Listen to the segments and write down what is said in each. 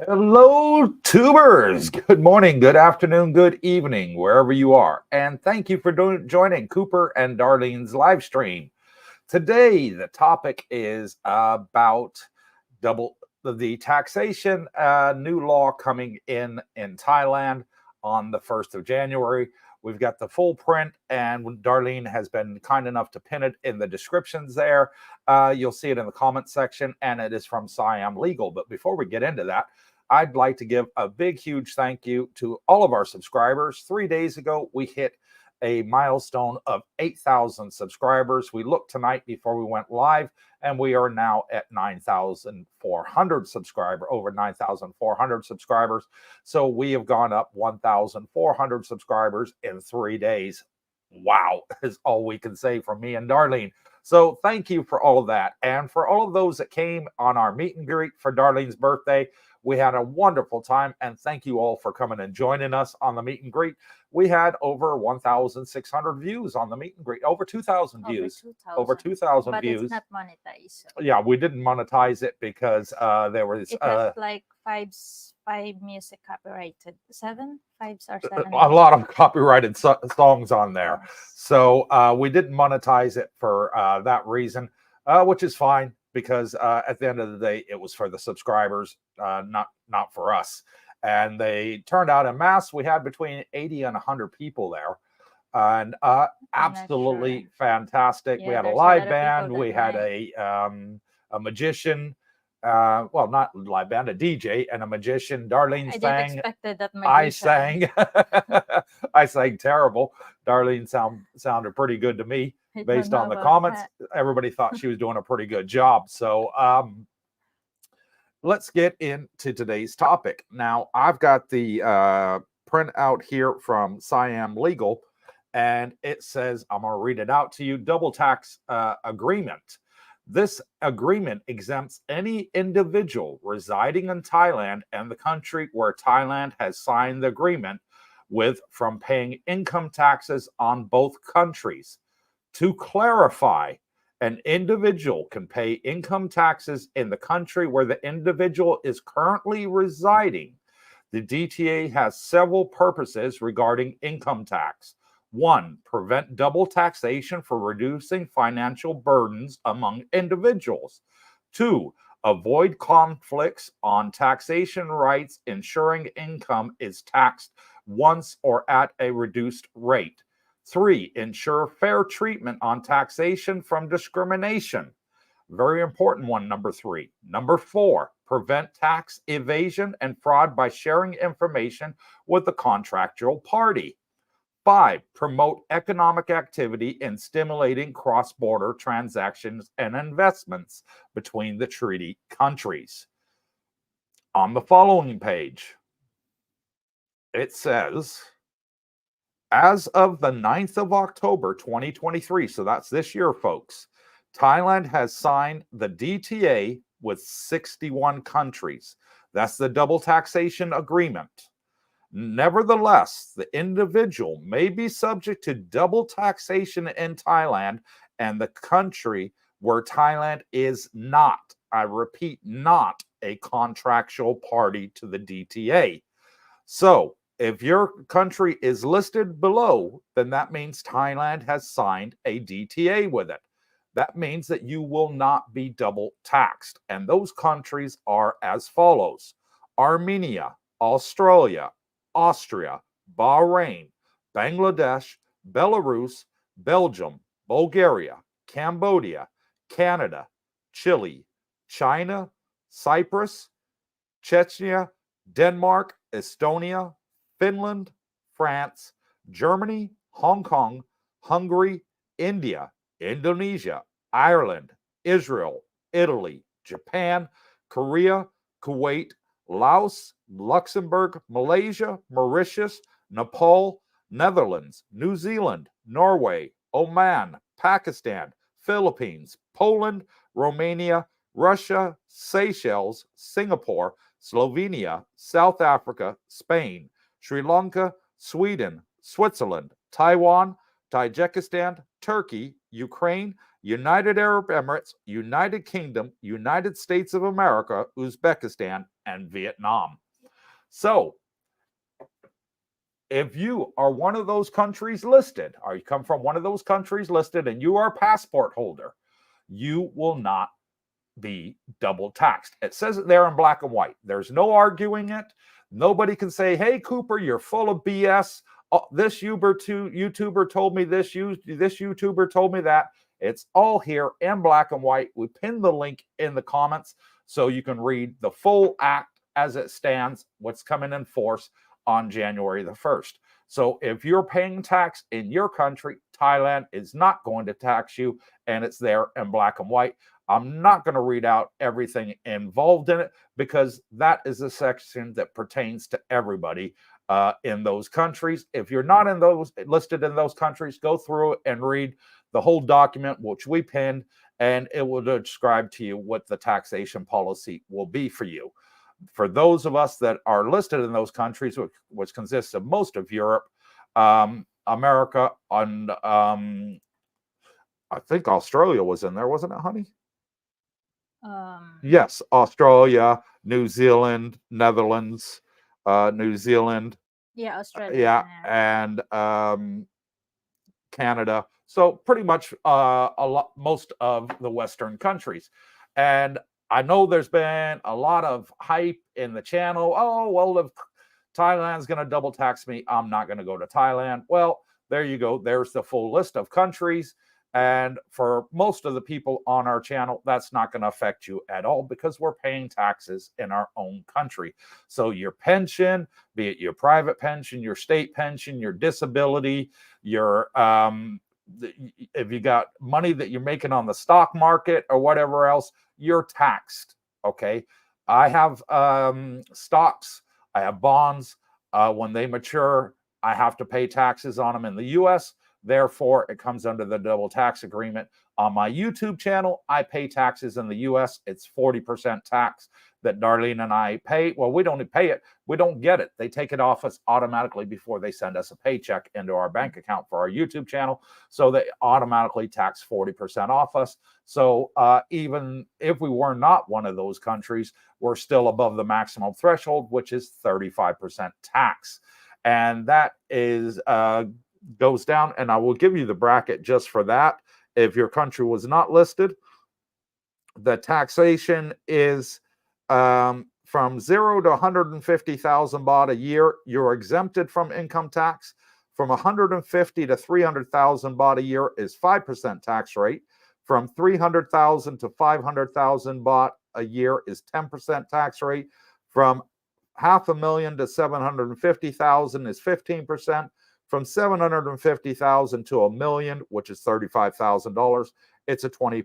Hello, tubers. Good morning, good afternoon, good evening, wherever you are. And thank you for joining Cooper and Darlene's live stream. Today, the topic is about the taxation new law coming in Thailand on the 1st of January. We've got the full print, and Darlene has been kind enough to pin it in the descriptions there. You'll see it in the comment section, and it is from Siam Legal. But before we get into that, I'd like to give a big, huge thank you to all of our subscribers. 3 days ago, we hit a milestone of 8,000 subscribers. We looked tonight before we went live, and we are now at 9,400 subscribers, over 9,400 subscribers. So we have gone up 1,400 subscribers in 3 days. Wow, is all we can say from me and Darlene. So thank you for all of that. And for all of those that came on our meet and greet for Darlene's birthday, we had a wonderful time, and thank you all for coming and joining us on the meet and greet. We had over 1,600 views on the meet and greet, over 2,000 views, over 2,000 views. But it's not monetized. So. Yeah, we didn't monetize it because there was it has like five music copyrighted, five or seven. A lot of copyrighted songs on there. So we didn't monetize it for that reason, which is fine. Because at the end of the day, it was for the subscribers, not for us. And they turned out en masse. We had between 80 and 100 people there. And absolutely fantastic. Yeah, we had a live band. We had a magician. Well, not live band, a DJ and a magician. Darlene sang. Didn't expect that I sang. I sang terrible. Darlene sounded pretty good to me. Based on the comments, everybody thought she was doing a pretty good job. So let's get into today's topic. Now, I've got the print out here from Siam Legal, and it says, I'm going to read it out to you, double tax agreement. This agreement exempts any individual residing in Thailand and the country where Thailand has signed the agreement with from paying income taxes on both countries. To clarify, an individual can pay income taxes in the country where the individual is currently residing. The DTA has several purposes regarding income tax. 1, prevent double taxation for reducing financial burdens among individuals. 2, avoid conflicts on taxation rights, ensuring income is taxed once or at a reduced rate. 3, ensure fair treatment on taxation from discrimination. Very important one, number 3. Number 4, prevent tax evasion and fraud by sharing information with the contractual party. 5, promote economic activity in stimulating cross-border transactions and investments between the treaty countries. On the following page, it says, as of the 9th of October, 2023, so that's this year, folks, Thailand has signed the DTA with 61 countries. That's the double taxation agreement. Nevertheless, the individual may be subject to double taxation in Thailand and the country where Thailand is not, I repeat, not a contractual party to the DTA. So, If your country is listed below, then that means Thailand has signed a DTA with it. That means that you will not be double taxed. And those countries are as follows: Armenia, Australia, Austria, Bahrain, Bangladesh, Belarus, Belgium, Bulgaria, Cambodia, Canada, Chile, China, Cyprus, Chechnya, Denmark, Estonia, Finland, France, Germany, Hong Kong, Hungary, India, Indonesia, Ireland, Israel, Italy, Japan, Korea, Kuwait, Laos, Luxembourg, Malaysia, Mauritius, Nepal, Netherlands, New Zealand, Norway, Oman, Pakistan, Philippines, Poland, Romania, Russia, Seychelles, Singapore, Slovenia, South Africa, Spain, Sri Lanka, Sweden, Switzerland, Taiwan, Tajikistan, Turkey, Ukraine, United Arab Emirates, United Kingdom, United States of America, Uzbekistan, and Vietnam. So, if you are one of those countries listed, or you come from one of those countries listed and you are a passport holder, you will not be double taxed. It says it there in black and white. There's no arguing it. Nobody can say, hey, Cooper, you're full of BS. Oh, this YouTuber told me this YouTuber told me that. It's all here in black and white. We pinned the link in the comments so you can read the full act as it stands, what's coming in force on January the 1st. So if you're paying tax in your country, Thailand is not going to tax you, and it's there in black and white. I'm not going to read out everything involved in it because that is a section that pertains to everybody in those countries. If you're not in those listed in those countries, go through it and read the whole document, which we pinned, and it will describe to you what the taxation policy will be for you. For those of us that are listed in those countries, which consists of most of Europe, America, and I think Australia was in there, wasn't it, honey? Yes, Australia, New Zealand, Netherlands, New Zealand. Yeah, Australia. Yeah, and Canada. So pretty much most of the Western countries. And I know there's been a lot of hype in the channel. Oh, well, if Thailand's going to double tax me, I'm not going to go to Thailand. Well, there you go. There's the full list of countries. And for most of the people on our channel, that's not going to affect you at all because we're paying taxes in our own country. So your pension, be it your private pension, your state pension, your disability, your if you got money that you're making on the stock market or whatever else, you're taxed. Okay. I have stocks, I have bonds. When they mature, I have to pay taxes on them in the US. Therefore, it comes under the double tax agreement. On my YouTube channel, I pay taxes in the US. It's 40% tax that Darlene and I pay. Well, we don't pay it. We don't get it. They take it off us automatically before they send us a paycheck into our bank account for our YouTube channel. So they automatically tax 40% off us. So even if we were not one of those countries, we're still above the maximum threshold, which is 35% tax. And that is goes down, and I will give you the bracket just for that. If your country was not listed, the taxation is from 0 to 150,000 baht a year. You're exempted from income tax. From 150 to 300,000 baht a year is 5% tax rate. From 300,000 to 500,000 baht a year is 10% tax rate. From 500,000 to 750,000 is 15%. From 750,000 to $1 million, which is $35,000, it's a 20%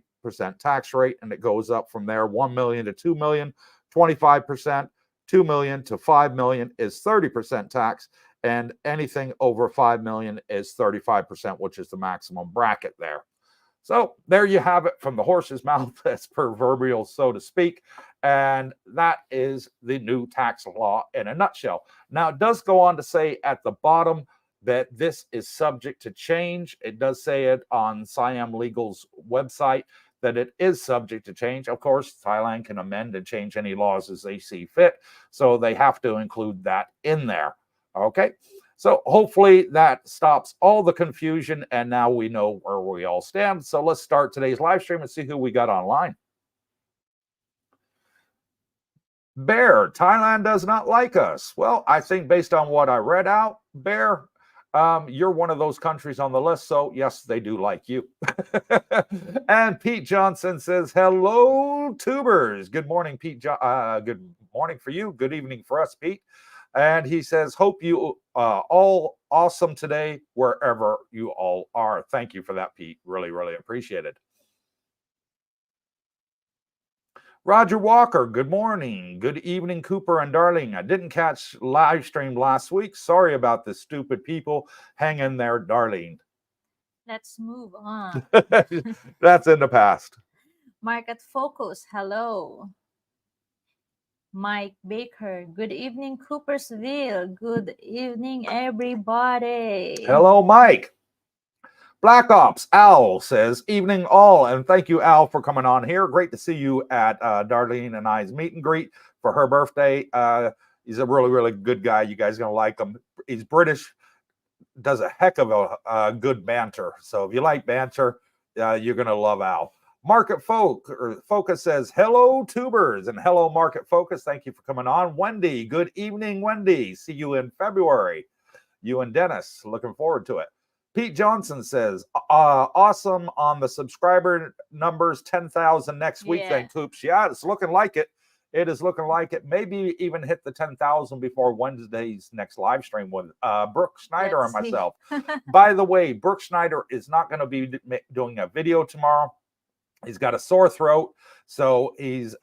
tax rate, and it goes up from there. 1 million to 2 million, 25%. 2 million to 5 million is 30% tax, and anything over 5 million is 35%, which is the maximum bracket there. So there you have it, from the horse's mouth, as proverbial, so to speak. And that is the new tax law in a nutshell. Now, it does go on to say at the bottom that this is subject to change. It does say it on Siam Legal's website that it is subject to change. Of course, Thailand can amend and change any laws as they see fit, so they have to include that in there. Okay. So hopefully that stops all the confusion, and now we know where we all stand. So let's start today's live stream and see who we got online. Bear, Thailand does not like us. Well, I think based on what I read out, Bear, you're one of those countries on the list. So yes, they do like you. And Pete Johnson says, hello, tubers. Good morning, Pete. Good morning for you. Good evening for us, Pete. And he says, hope you all awesome today, wherever you all are. Thank you for that, Pete. Really, really appreciate it. Roger Walker, good morning. Good evening, Cooper and Darling. I didn't catch live stream last week. Sorry about the stupid people. Hang in there, Darling. Let's move on. That's in the past. Market Focus, hello. Mike Baker, good evening, Coopersville. Good evening, everybody. Hello, Mike. Black Ops, Al says, evening all, and thank you, Al, for coming on here. Great to see you at Darlene and I's meet and greet for her birthday. He's a really, really good guy. You guys are going to like him. He's British, does a heck of a good banter. So if you like banter, you're going to love Al. Market Focus says, hello, tubers, and hello, Market Focus. Thank you for coming on. Wendy, good evening, Wendy. See you in February. You and Dennis, looking forward to it. Pete Johnson says, awesome on the subscriber numbers, 10,000 next week. Yeah. Then, Coops. Yeah, it's looking like it. It is looking like it. Maybe even hit the 10,000 before Wednesday's next live stream with Brooke Schneider and myself. By the way, Brooke Schneider is not going to be doing a video tomorrow. He's got a sore throat. So he's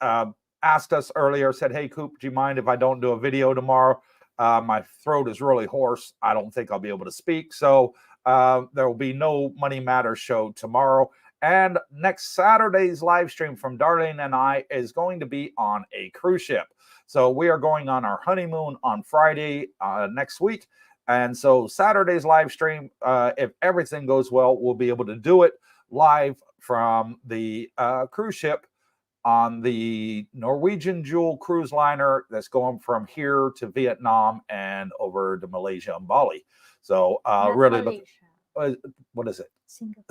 asked us earlier, said, hey, Coop, do you mind if I don't do a video tomorrow? My throat is really hoarse. I don't think I'll be able to speak. So there will be no Money Matters show tomorrow. And next Saturday's live stream from Darlene and I is going to be on a cruise ship. So we are going on our honeymoon on Friday next week. And so Saturday's live stream, if everything goes well, we'll be able to do it live from the cruise ship on the Norwegian Jewel cruise liner that's going from here to Vietnam and over to Malaysia and Bali. So really, what is it?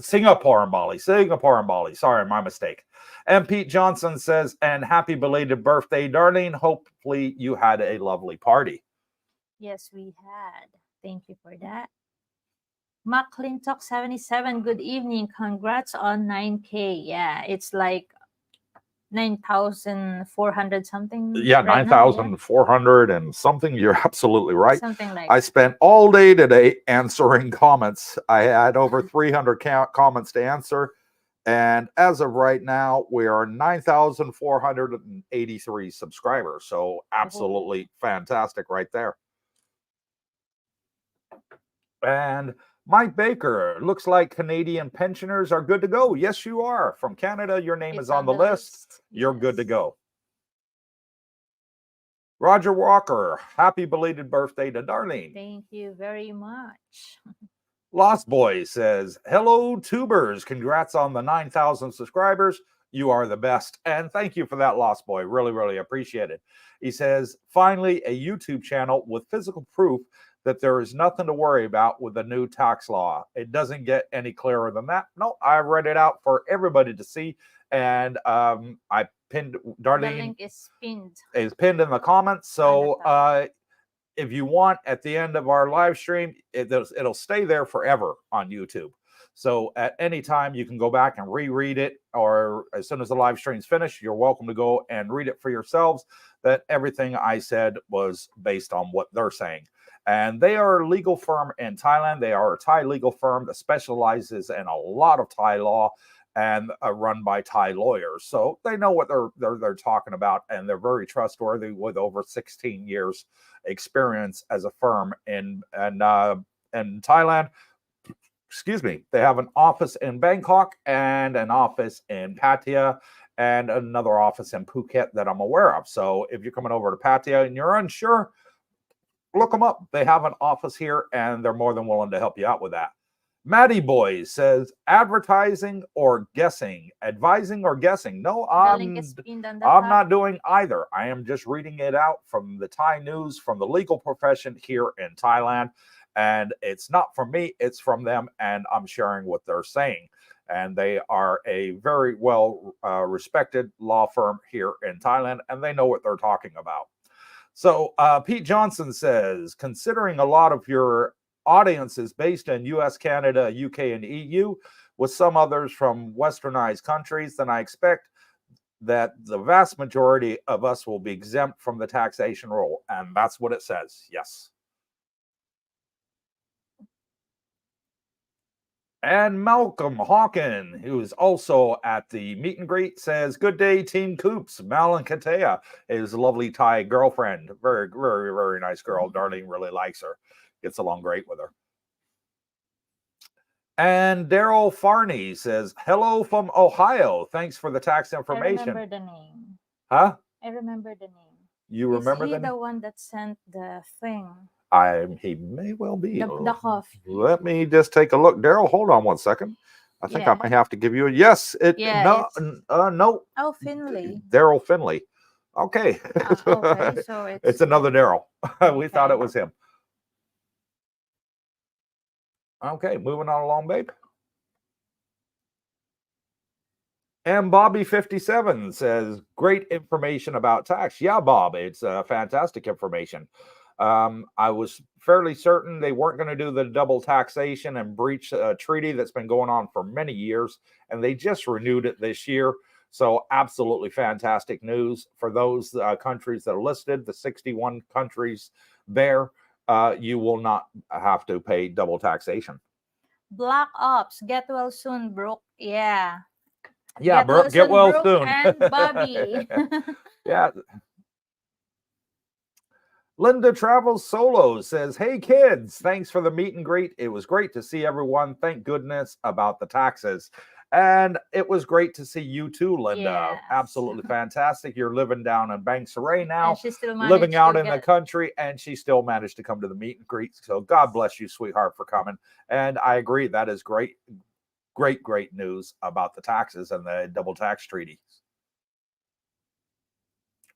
Singapore and Bali. Singapore and Bali. Sorry, my mistake. And Pete Johnson says, and happy belated birthday, Darlene. Hopefully you had a lovely party. Yes, we had. Thank you for that. McClintock 77, good evening. Congrats on 9K. Yeah, it's like 9,400 something. Yeah, right 9,400 and something. You're absolutely right. Something like I spent all day today answering comments. I had over 300 comments to answer. And as of right now, we are 9,483 subscribers. So absolutely fantastic right there. And Mike Baker, looks like Canadian pensioners are good to go. Yes, you are. From Canada, your name is on the list. You're good to go. Roger Walker, happy belated birthday to Darlene. Thank you very much. Lost Boy says, hello, tubers. Congrats on the 9,000 subscribers. You are the best. And thank you for that, Lost Boy. Really, really appreciate it. He says, finally, a YouTube channel with physical proof that there is nothing to worry about with the new tax law. It doesn't get any clearer than that. No, I read it out for everybody to see. And I pinned, Darlene. The link is pinned. Is pinned in the comments. So if you want, at the end of our live stream, it'll stay there forever on YouTube. So at any time, you can go back and reread it, or as soon as the live stream's finished, you're welcome to go and read it for yourselves, that everything I said was based on what they're saying. And they are a legal firm in Thailand. They are a Thai legal firm that specializes in a lot of Thai law and run by Thai lawyers. So they know what they're talking about, and they're very trustworthy with over 16 years experience as a firm in Thailand. Excuse me. They have an office in Bangkok and an office in Pattaya and another office in Phuket that I'm aware of. So if you're coming over to Pattaya and you're unsure, look them up. They have an office here, and they're more than willing to help you out with that. Maddie Boy says advertising or guessing, advising or guessing. No, The link is pinned on the I'm top. not doing either. I am just reading it out from the Thai news, from the legal profession here in Thailand. And it's not from me, it's from them. And I'm sharing what they're saying. And they are a very well respected law firm here in Thailand, and they know what they're talking about. So Pete Johnson says, considering a lot of your audience is based in US, Canada, UK, and EU, with some others from westernized countries, then I expect that the vast majority of us will be exempt from the taxation rule. And that's what it says. Yes. And Malcolm Hawken, who's also at the meet and greet, says, good day, Team Coops. Mal and Katea, his lovely Thai girlfriend. Very, very, very nice girl. Darlene really likes her. Gets along great with her. And Daryl Farney says, hello from Ohio. Thanks for the tax information. I remember the name. Huh? I remember the name. You remember Is he the name? the one that sent the thing? He may well be. The coffee. Let me just take a look. Daryl, hold on one second. I think I might have to give you a yes. No. Oh, Finley. Daryl Finley. Okay. Okay, so it's another Daryl. We thought it was him. Okay, moving on along, babe. And Bobby57 says, great information about tax. Yeah, Bob, it's fantastic information. I was fairly certain they weren't going to do the double taxation and breach a treaty that's been going on for many years, and they just renewed it this year. So absolutely fantastic news for those countries that are listed, the 61 countries there. You will not have to pay double taxation. Black Ops, get well soon, Brooke. Yeah. Yeah, Brooke, get well Brooke soon. And Bobby. Yeah. Linda Travels Solo says, hey kids, thanks for the meet and greet. It was great to see everyone. Thank goodness about the taxes. And it was great to see you too, Linda. Yes. Absolutely fantastic. You're living down in Bangsaray now, And she still living out in the country, and she still managed to come to the meet and greet. So God bless you, sweetheart, for coming. And I agree, that is great, great, great news about the taxes and the double tax treaty.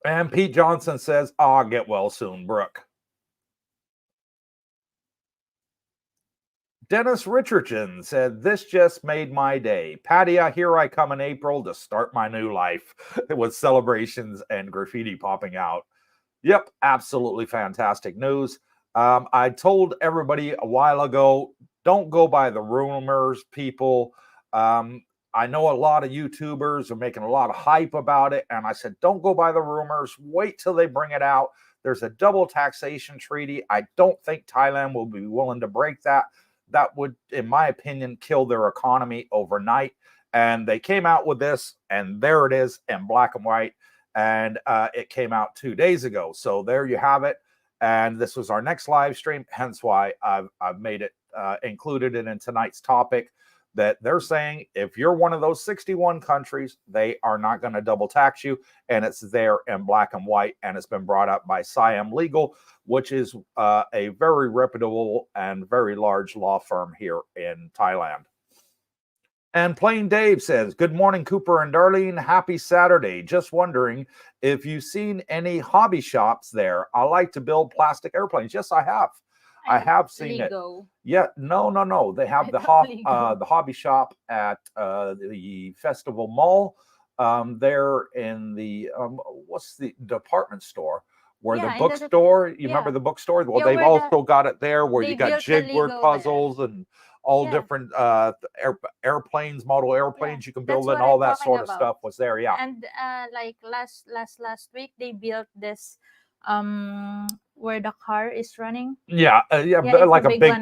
And Pete Johnson says, get well soon, Brooke. Dennis Richardson said, this just made my day. Patty, here I come in April to start my new life with celebrations and graffiti popping out. Yep, absolutely fantastic news. I told everybody a while ago, don't go by the rumors, people. I know a lot of YouTubers are making a lot of hype about it. And I said, don't go by the rumors. Wait till they bring it out. There's a double taxation treaty. I don't think Thailand will be willing to break that. That would, in my opinion, kill their economy overnight. And they came out with this, and there it is in black and white. And it came out 2 days ago. So there you have it. And this was our next live stream, hence why I've made it included in tonight's topic, that they're saying if you're one of those 61 countries, they are not going to double tax you. And it's there in black and white. And it's been brought up by Siam Legal, which is a very reputable and very large law firm here in Thailand. And Plain Dave says, good morning, Cooper and Darlene. Happy Saturday. Just wondering if you've seen any hobby shops there. I like to build plastic airplanes. Yes, I have. I have seen Lego. It. Yeah, no. They have the hobby shop at the Festival Mall. There in the what's the department store? Where the bookstore, you remember the bookstore? Well, they've also got it there where you got jig word puzzles and all different airplanes, model airplanes you can build, and all that sort of stuff was there. Yeah. And like last week they built this where the car is running. Yeah, like a big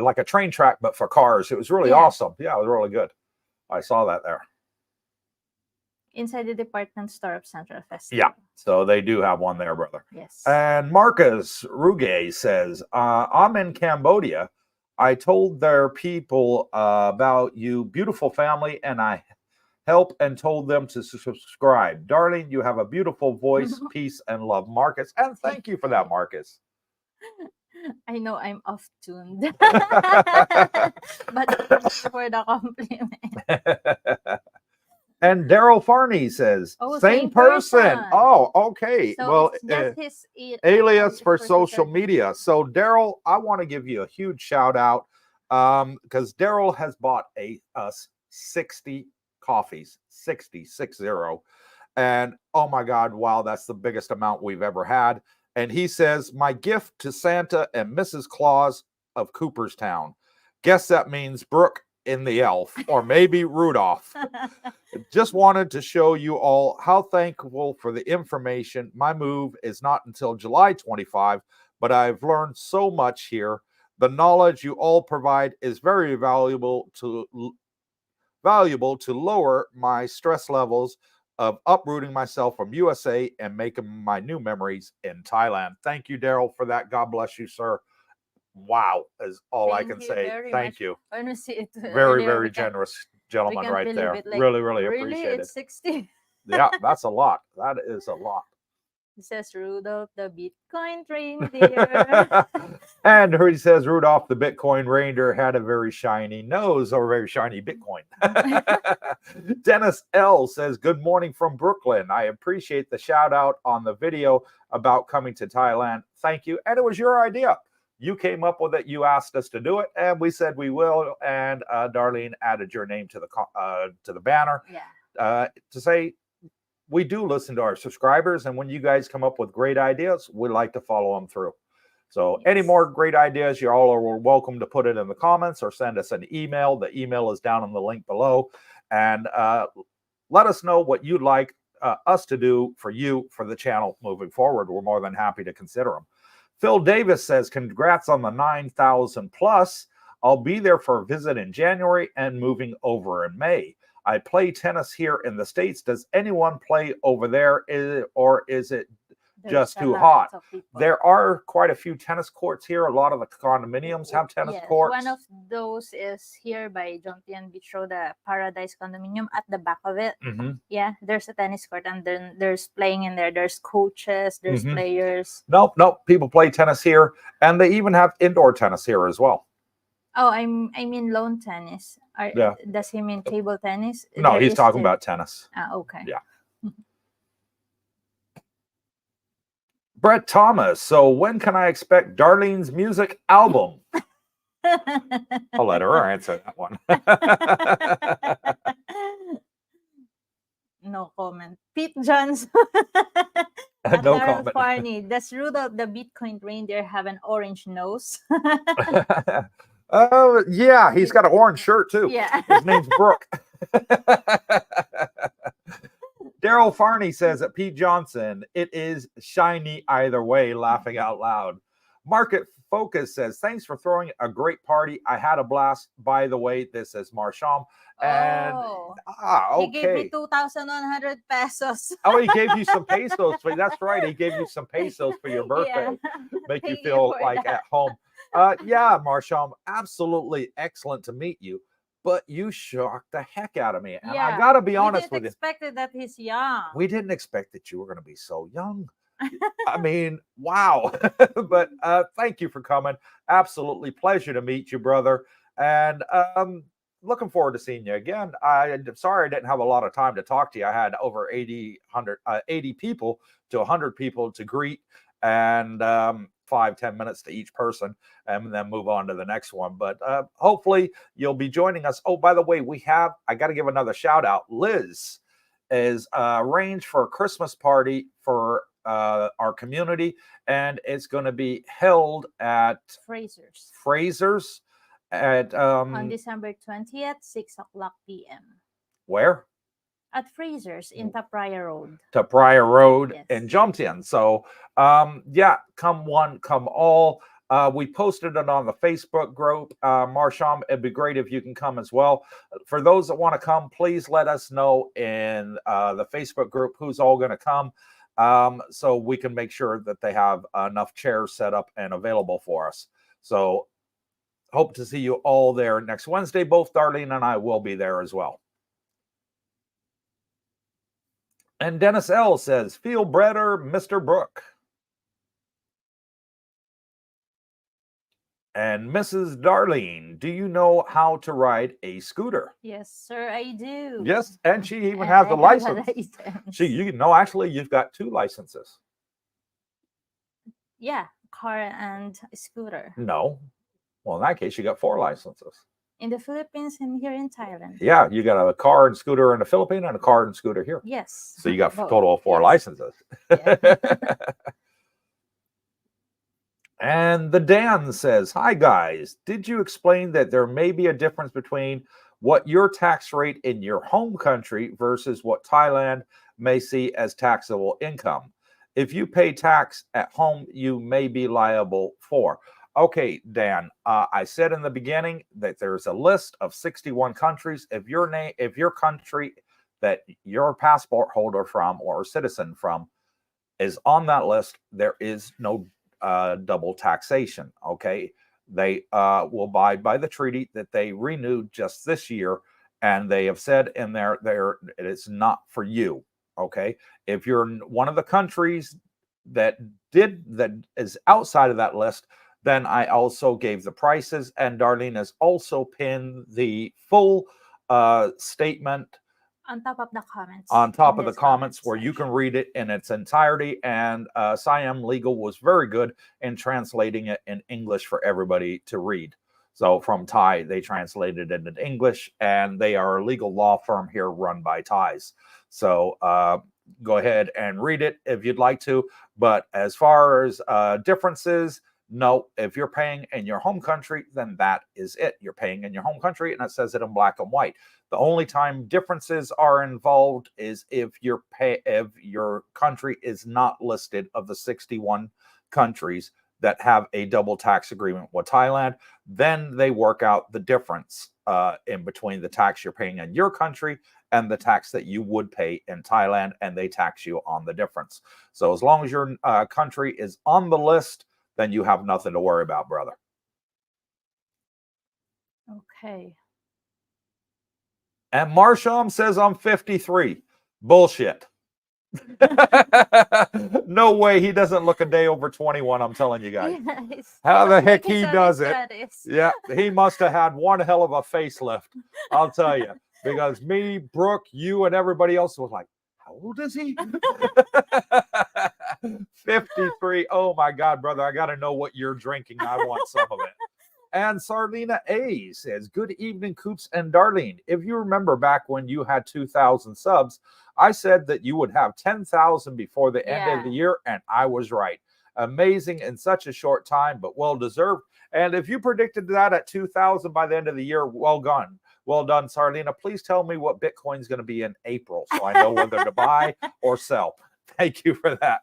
like a train track, but for cars. It was really awesome. Yeah, it was really good. I saw that there. Inside the department store of Central Festival. Yeah, so they do have one there, brother. Yes. And Marcus Ruge says, I'm in Cambodia. I told their people about you, beautiful family, and I helped and told them to subscribe. Darling, you have a beautiful voice, peace, and love, Marcus. And thank you for that, Marcus. I know I'm off tuned. But thank you for the compliment. And Daryl Farney says, Oh, same same person. person. Oh, okay. So Well, it's just his alias for for social social media. So, Daryl, I want to give you a huge shout out because Daryl has bought us 60 coffees, 60. And oh my God, wow, that's the biggest amount we've ever had. And he says, my gift to Santa and Mrs. Claus of Cooperstown. Guess that means Brooke in the elf, or maybe Rudolph. Just wanted to show you all how thankful for the information. My move is not until July 25, but I've learned so much here. The knowledge you all provide is very valuable to lower my stress levels of uprooting myself from USA and making my new memories in Thailand. Thank you, Daryl, for that. God bless you, sir. Wow, is all I can say. Thank you. I want to see it Very, earlier. very generous gentleman right there. It. Like, Really, really really, appreciate it. it's 60. Yeah, that's a lot. That is a lot. It says Rudolph the Bitcoin reindeer. And he says Rudolph the Bitcoin reindeer had a very shiny nose or very shiny Bitcoin. Dennis L says, good morning from Brooklyn. I appreciate the shout out on the video about coming to Thailand. Thank you. And it was your idea. You came up with it. You asked us to do it, and we said we will. And Darlene added your name to the banner. Yeah. To say we do listen to our subscribers, and when you guys come up with great ideas, we like to follow them through. So any more great ideas, you all are welcome to put it in the comments or send us an email. The email is down in the link below. And let us know what you'd like us to do for you for the channel moving forward. We're more than happy to consider them. Phil Davis says, congrats on the 9,000 plus. I'll be there for a visit in January and moving over in May. I play tennis here in the States. Does anyone play over there, or is it just too hot? There are quite a few tennis courts here. A lot of the condominiums have tennis courts. One of those is here by Jomtien Beach Road, the Paradise condominium. At the back of it, yeah, there's a tennis court, and then there's playing in there. There's coaches, there's players. Nope, people play tennis here, and they even have indoor tennis here as well. Oh, I mean lawn tennis. Does he mean table tennis? No, he's talking about tennis. Okay. Yeah. Brett Thomas. So when can I expect Darlene's music album? I'll let her answer that one. No comment. Pete Johnson. No comment. Farney. Does Rudolph the Bitcoin reindeer have an orange nose? Yeah, he's got an orange shirt too. Yeah. His name's Brooke. Daryl Farney says at Pete Johnson, it is shiny either way, laughing out loud. Market Focus says, thanks for throwing a great party. I had a blast. By the way, this is Marsham. And okay. He gave me 2,100 pesos. Oh, he gave you some pesos. That's right. He gave you some pesos for your birthday. Yeah. Make you feel like at home. Yeah, Marsham, absolutely excellent to meet you. But you shocked the heck out of me. And I got to be honest with you. We didn't expect that he's young. We didn't expect that you were going to be so young. I mean, wow. But thank you for coming. Absolutely pleasure to meet you, brother. And looking forward to seeing you again. I'm sorry I didn't have a lot of time to talk to you. I had over 80 people to 100 people to greet, and 5-10 minutes to each person, and then move on to the next one. But hopefully you'll be joining us. Oh, by the way, I got to give another shout out. Liz is arranged for a Christmas party for our community, and it's going to be held at Fraser's at on December 20th, 6:00 p.m. Where? At Fraser's in Tapraya Road. Tapraya Road in Jomtien. So yeah, come one, come all. We posted it on the Facebook group. Marsham, it'd be great if you can come as well. For those that want to come, please let us know in the Facebook group who's all going to come, so we can make sure that they have enough chairs set up and available for us. So hope to see you all there next Wednesday. Both Darlene and I will be there as well. And Dennis L says, feel better, Mr. Brooke. And Mrs. Darlene, do you know how to ride a scooter? Yes, sir, I do. Yes, and she even And has I the have a license. license. You know, actually, you've got 2 licenses. Yeah, car and scooter. No. Well, in that case, you got 4 licenses. In the Philippines and here in Thailand. Yeah, you got a car and scooter in the Philippines and a car and scooter here. Yes. So you got both. total of 4 Yes. licenses. Yeah. And the Dan says, hi guys, did you explain that there may be a difference between what your tax rate in your home country versus what Thailand may see as taxable income? If you pay tax at home, you may be liable for. Okay, Dan, I said in the beginning that there's a list of 61 countries. If your country that you're a passport holder from or a citizen from is on that list, there is no double taxation. Okay, they will abide by the treaty that they renewed just this year, and they have said in there it's not for you. Okay, if you're in one of the countries that is outside of that list, then I also gave the prices, and Darlene has also pinned the full statement on top of the comments. On top of the comments where you can read it in its entirety. And Siam Legal was very good in translating it in English for everybody to read. So from Thai, they translated it in English, and they are a legal law firm here run by Thais. So go ahead and read it if you'd like to. But as far as differences, no, if you're paying in your home country, then that is it. You're paying in your home country, and it says it in black and white. The only time differences are involved is if your country is not listed of the 61 countries that have a double tax agreement with Thailand. Then they work out the difference in between the tax you're paying in your country and the tax that you would pay in Thailand, and they tax you on the difference. So as long as your country is on the list, then you have nothing to worry about, brother. Okay. And Marsham says I'm 53. Bullshit. No way. He doesn't look a day over 21. I'm telling you guys. Yes. How the heck he does it? Yeah, he must have had one hell of a facelift. I'll tell you. Because me, Brooke, you, and everybody else was like, how old is he? 53. Oh my God, brother. I got to know what you're drinking. I want some of it. And Sarlina A says, good evening, Coops and Darlene. If you remember back when you had 2,000 subs, I said that you would have 10,000 before the end of the year, and I was right. Amazing in such a short time, but well-deserved. And if you predicted that at 2,000 by the end of the year, well done. Well done, Sarlina. Please tell me what Bitcoin's going to be in April so I know whether to buy or sell. Thank you for that.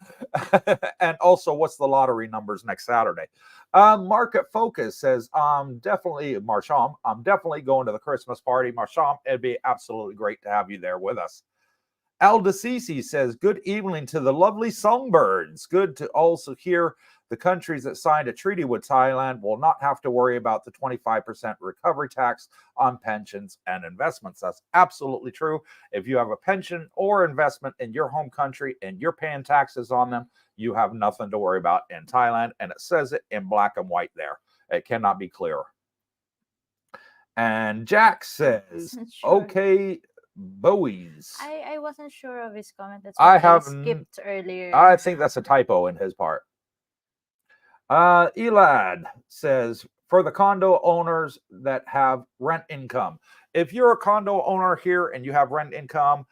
And also, what's the lottery numbers next Saturday? Market Focus says, definitely, Marsham, I'm definitely going to the Christmas party. Marsham, it'd be absolutely great to have you there with us. Al DeCisi says, good evening to the lovely songbirds. Good to also hear the countries that signed a treaty with Thailand will not have to worry about the 25% recovery tax on pensions and investments. That's absolutely true. If you have a pension or investment in your home country and you're paying taxes on them, you have nothing to worry about in Thailand. And it says it in black and white there. It cannot be clearer. And Jack says, okay, Bowie's. I wasn't sure of his comment. That's why I skipped earlier. I think that's a typo in his part. Elad says, for the condo owners that have rent income, if you're a condo owner here and you have rent income,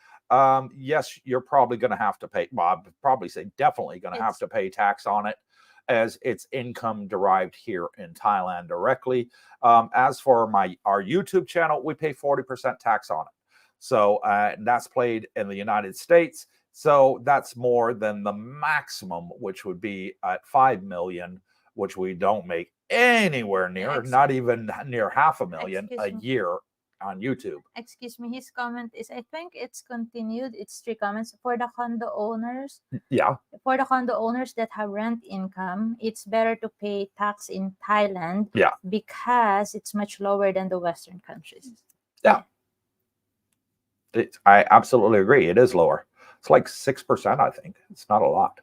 yes, you're probably going to have to pay. Well, I'd probably say definitely going to have to pay tax on it, as it's income derived here in Thailand directly. As for our YouTube channel, we pay 40% tax on it. So that's played in the United States. So that's more than the maximum, which would be at 5 million, which we don't make anywhere near, not even near 500,000 a year on YouTube. Excuse me, his comment is, I think it's continued. It's 3 comments for the condo owners. Yeah. For the condo owners that have rent income, it's better to pay tax in Thailand. Yeah. Because it's much lower than the Western countries. Yeah. I absolutely agree. It is lower. It's like 6%, I think. It's not a lot.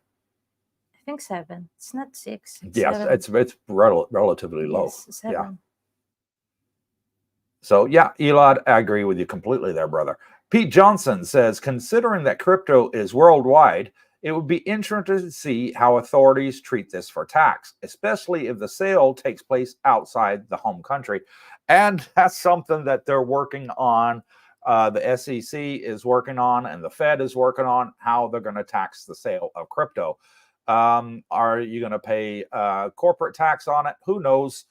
I think 7. It's not 6. It's Yes, 7. it's relatively low. Yes, 7. Yeah. So yeah, Elad, I agree with you completely there, brother. Pete Johnson says, considering that crypto is worldwide, it would be interesting to see how authorities treat this for tax, especially if the sale takes place outside the home country. And that's something that they're working on. The SEC is working on, and the Fed is working on how they're going to tax the sale of crypto. Are you going to pay corporate tax on it? Who knows?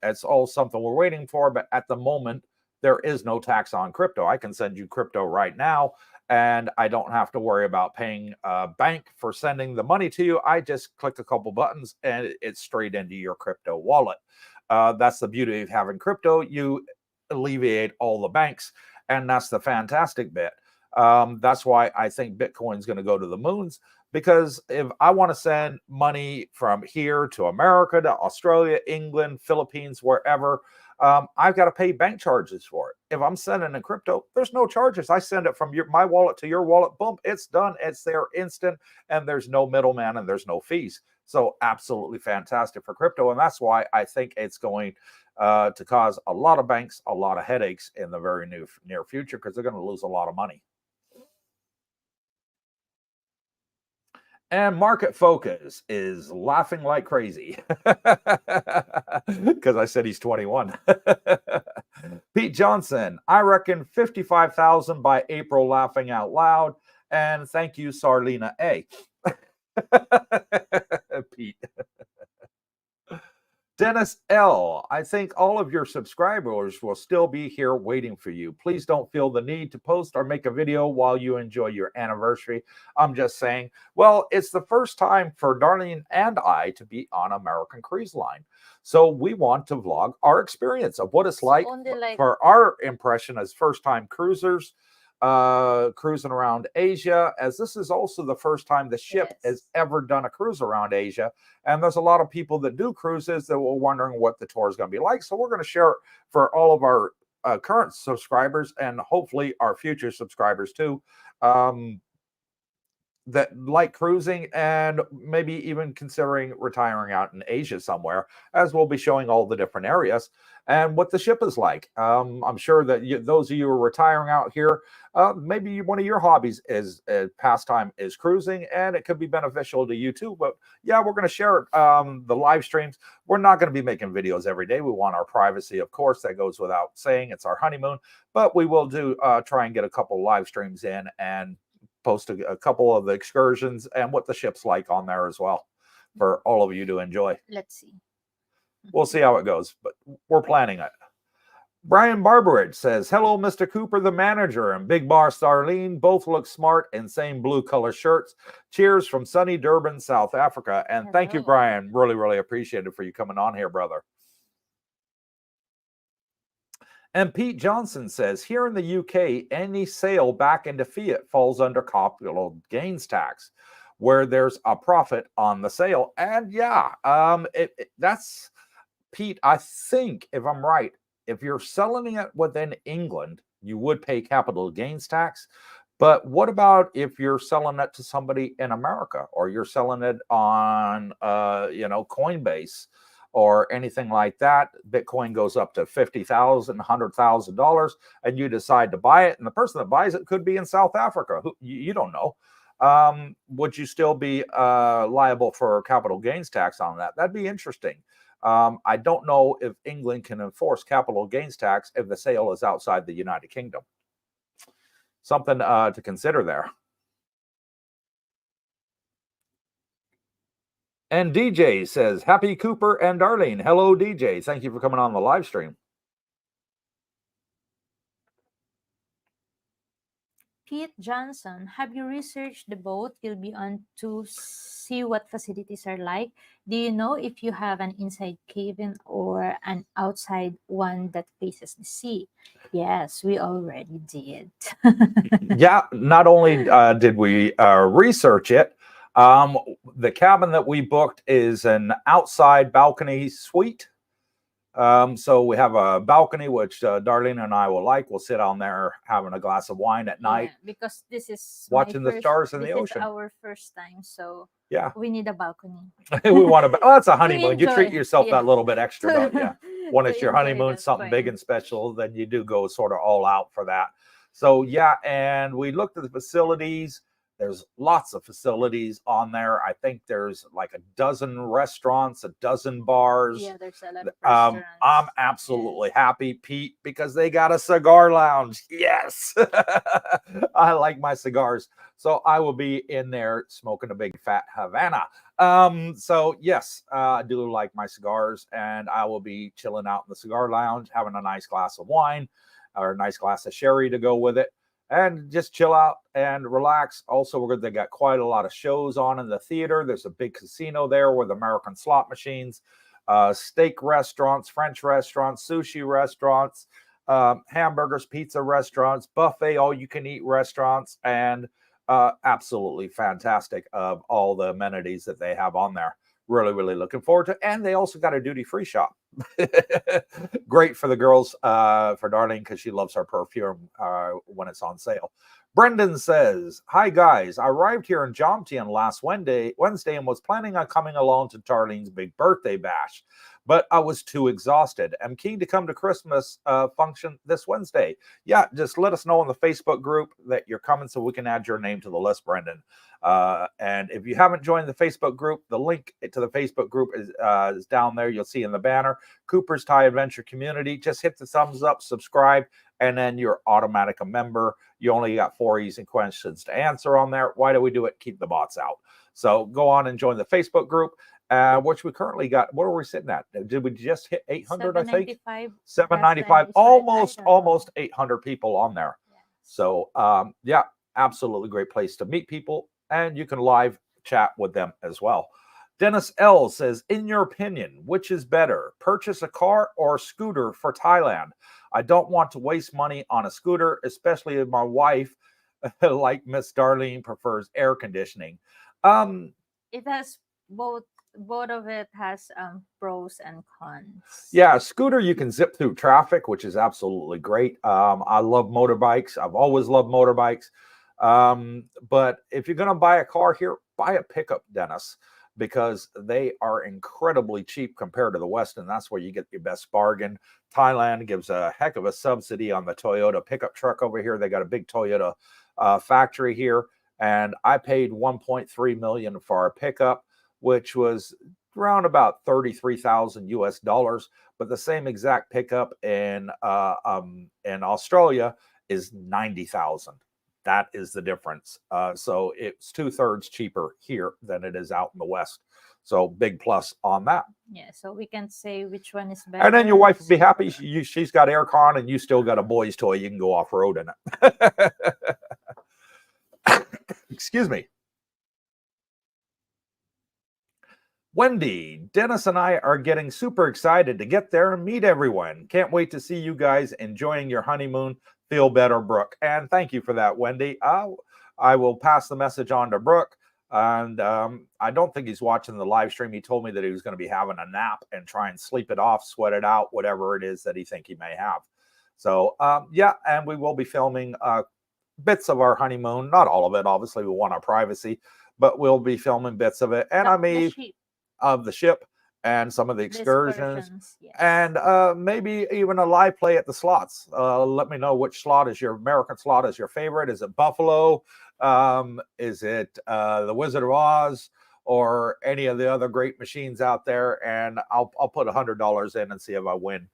It's all something we're waiting for. But at the moment, there is no tax on crypto. I can send you crypto right now, and I don't have to worry about paying a bank for sending the money to you. I just click a couple buttons, and it's straight into your crypto wallet. That's the beauty of having crypto. You alleviate all the banks, and that's the fantastic bit. That's why I think Bitcoin's going to go to the moons, because if I want to send money from here to America, to Australia, England, Philippines, wherever, I've got to pay bank charges for it. If I'm sending in crypto, there's no charges. I send it from my wallet to your wallet. Boom, it's done. It's there instant, and there's no middleman and there's no fees. So absolutely fantastic for crypto. And that's why I think it's going to cause a lot of banks a lot of headaches in the very near future, because they're going to lose a lot of money. And Market Focus is laughing like crazy because I said he's 21. Pete Johnson, I reckon 55,000 by April, laughing out loud. And thank you, Sarlina A. Pete. Dennis L., I think all of your subscribers will still be here waiting for you. Please don't feel the need to post or make a video while you enjoy your anniversary. I'm just saying, well, it's the first time for Darlene and I to be on American Cruise Line. So we want to vlog our experience of what it's like for our impression as first-time cruisers, cruising around Asia, as this is also the first time the ship has ever done a cruise around Asia. And there's a lot of people that do cruises that were wondering what the tour is going to be like. So we're going to share it for all of our current subscribers, and hopefully our future subscribers too, that like cruising and maybe even considering retiring out in Asia somewhere, as we'll be showing all the different areas and what the ship is like. I'm sure that those of you who are retiring out here, maybe one of your hobbies is pastime is cruising, and it could be beneficial to you too. But yeah, we're going to share the live streams. We're not going to be making videos every day. We want our privacy, of course. That goes without saying. It's our honeymoon, but we will do try and get a couple live streams in and post a couple of the excursions and what the ship's like on there as well for all of you to enjoy. Let's see. We'll see how it goes, but we're planning it. Brian Barberage says, hello, Mr. Cooper, the manager, and Big Bar Starlene. Both look smart in same blue color shirts. Cheers from sunny Durban, South Africa. And thank you, Brian. Really, really appreciate it for you coming on here, brother. And Pete Johnson says, here in the UK, any sale back into fiat falls under capital gains tax, where there's a profit on the sale. And yeah, that's, Pete, I think, if I'm right, if you're selling it within England, you would pay capital gains tax. But what about if you're selling it to somebody in America, or you're selling it on, Coinbase, or anything like that? Bitcoin goes up to $50,000, $100,000, and you decide to buy it, and the person that buys it could be in South Africa. You don't know. Would you still be liable for capital gains tax on that? That'd be interesting. I don't know if England can enforce capital gains tax if the sale is outside the United Kingdom. Something to consider there. And DJ says, happy Cooper and Darlene. Hello, DJ. Thank you for coming on the live stream. Pete Johnson, have you researched the boat you'll be on to see what facilities are like? Do you know if you have an inside cabin or an outside one that faces the sea? Yes, we already did. Yeah, not only did we research it, the cabin that we booked is an outside balcony suite. So we have a balcony, which Darlene and I will like. We'll sit on there having a glass of wine at night. Because this is watching the stars in the ocean. This is our first time, so Yeah. We need a balcony. We want to. Oh, it's a honeymoon. You treat enjoy, yourself yeah. that little bit extra, don't you? When To it's your enjoy honeymoon, that something big point. and special, then you do go sort of all out for that. So yeah, and we looked at the facilities. There's lots of facilities on there. I think there's like a dozen restaurants, a dozen bars. Yeah, there's a lot of restaurants. I'm absolutely happy, Pete, because they got a cigar lounge. Yes. I like my cigars. So I will be in there smoking a big fat Havana. So yes, I do like my cigars, and I will be chilling out in the cigar lounge, having a nice glass of wine or a nice glass of sherry to go with it, and just chill out and relax. Also, they got quite a lot of shows on in the theater. There's a big casino there with American slot machines, steak restaurants, French restaurants, sushi restaurants, hamburgers, pizza restaurants, buffet, all you can eat restaurants, and absolutely fantastic of all the amenities that they have on there. Really, really looking forward to it. And they also got a duty-free shop. Great for the girls, for Darlene, because she loves her perfume when it's on sale. Brendan says, hi guys, I arrived here in Jomtien last Wednesday and was planning on coming along to Darlene's big birthday bash, but I was too exhausted. I'm keen to come to Christmas function this Wednesday. Yeah, just let us know on the Facebook group that you're coming so we can add your name to the list, Brendan. And if you haven't joined the Facebook group, the link to the Facebook group is down there. You'll see in the banner, Cooper's Thai Adventure Community. Just hit the thumbs up, subscribe, and then you're automatic a member. You only got 4 easy questions to answer on there. Why do we do it? Keep the bots out. So go on and join the Facebook group, which we currently got. What are we sitting at? Did we just hit 800, I think? 795. Almost 800 people on there. Yes. So, yeah, absolutely great place to meet people. And you can live chat with them as well. Dennis L says, in your opinion, which is better, purchase a car or a scooter for Thailand? I don't want to waste money on a scooter, especially if my wife, like Miss Darlene, prefers air conditioning. It has both of it has pros and cons. Yeah, a scooter, you can zip through traffic, which is absolutely great. I love motorbikes. I've always loved motorbikes. But if you're going to buy a car here, buy a pickup, Dennis, because they are incredibly cheap compared to the West, and that's where you get your best bargain. Thailand gives a heck of a subsidy on the Toyota pickup truck over here. They got a big Toyota factory here, and I paid 1.3 million for our pickup, which was around about 33,000 US dollars. But the same exact pickup in Australia is 90,000. That is the difference. So it's 2/3 cheaper here than it is out in the West. So big plus on that. Yeah, so we can say which one is better. And then your wife would be happy. She's got aircon and you still got a boy's toy. You can go off-road in it. Excuse me. Wendy, Dennis and I are getting super excited to get there and meet everyone. Can't wait to see you guys enjoying your honeymoon. Feel better, Brooke. And thank you for that, Wendy. I will pass the message on to Brooke. And I don't think he's watching the live stream. He told me that he was going to be having a nap and try and sleep it off, sweat it out, whatever it is that he think he may have. So, yeah, and we will be filming bits of our honeymoon. Not all of it. Obviously, we want our privacy. But we'll be filming bits of it. And I mean, of the ship and some of the excursions, yes. And maybe even a live play at the slots. Let me know which slot is your American slot is your favorite. Is it Buffalo? Is it the Wizard of Oz or any of the other great machines out there? And I'll put $100 in and see if I win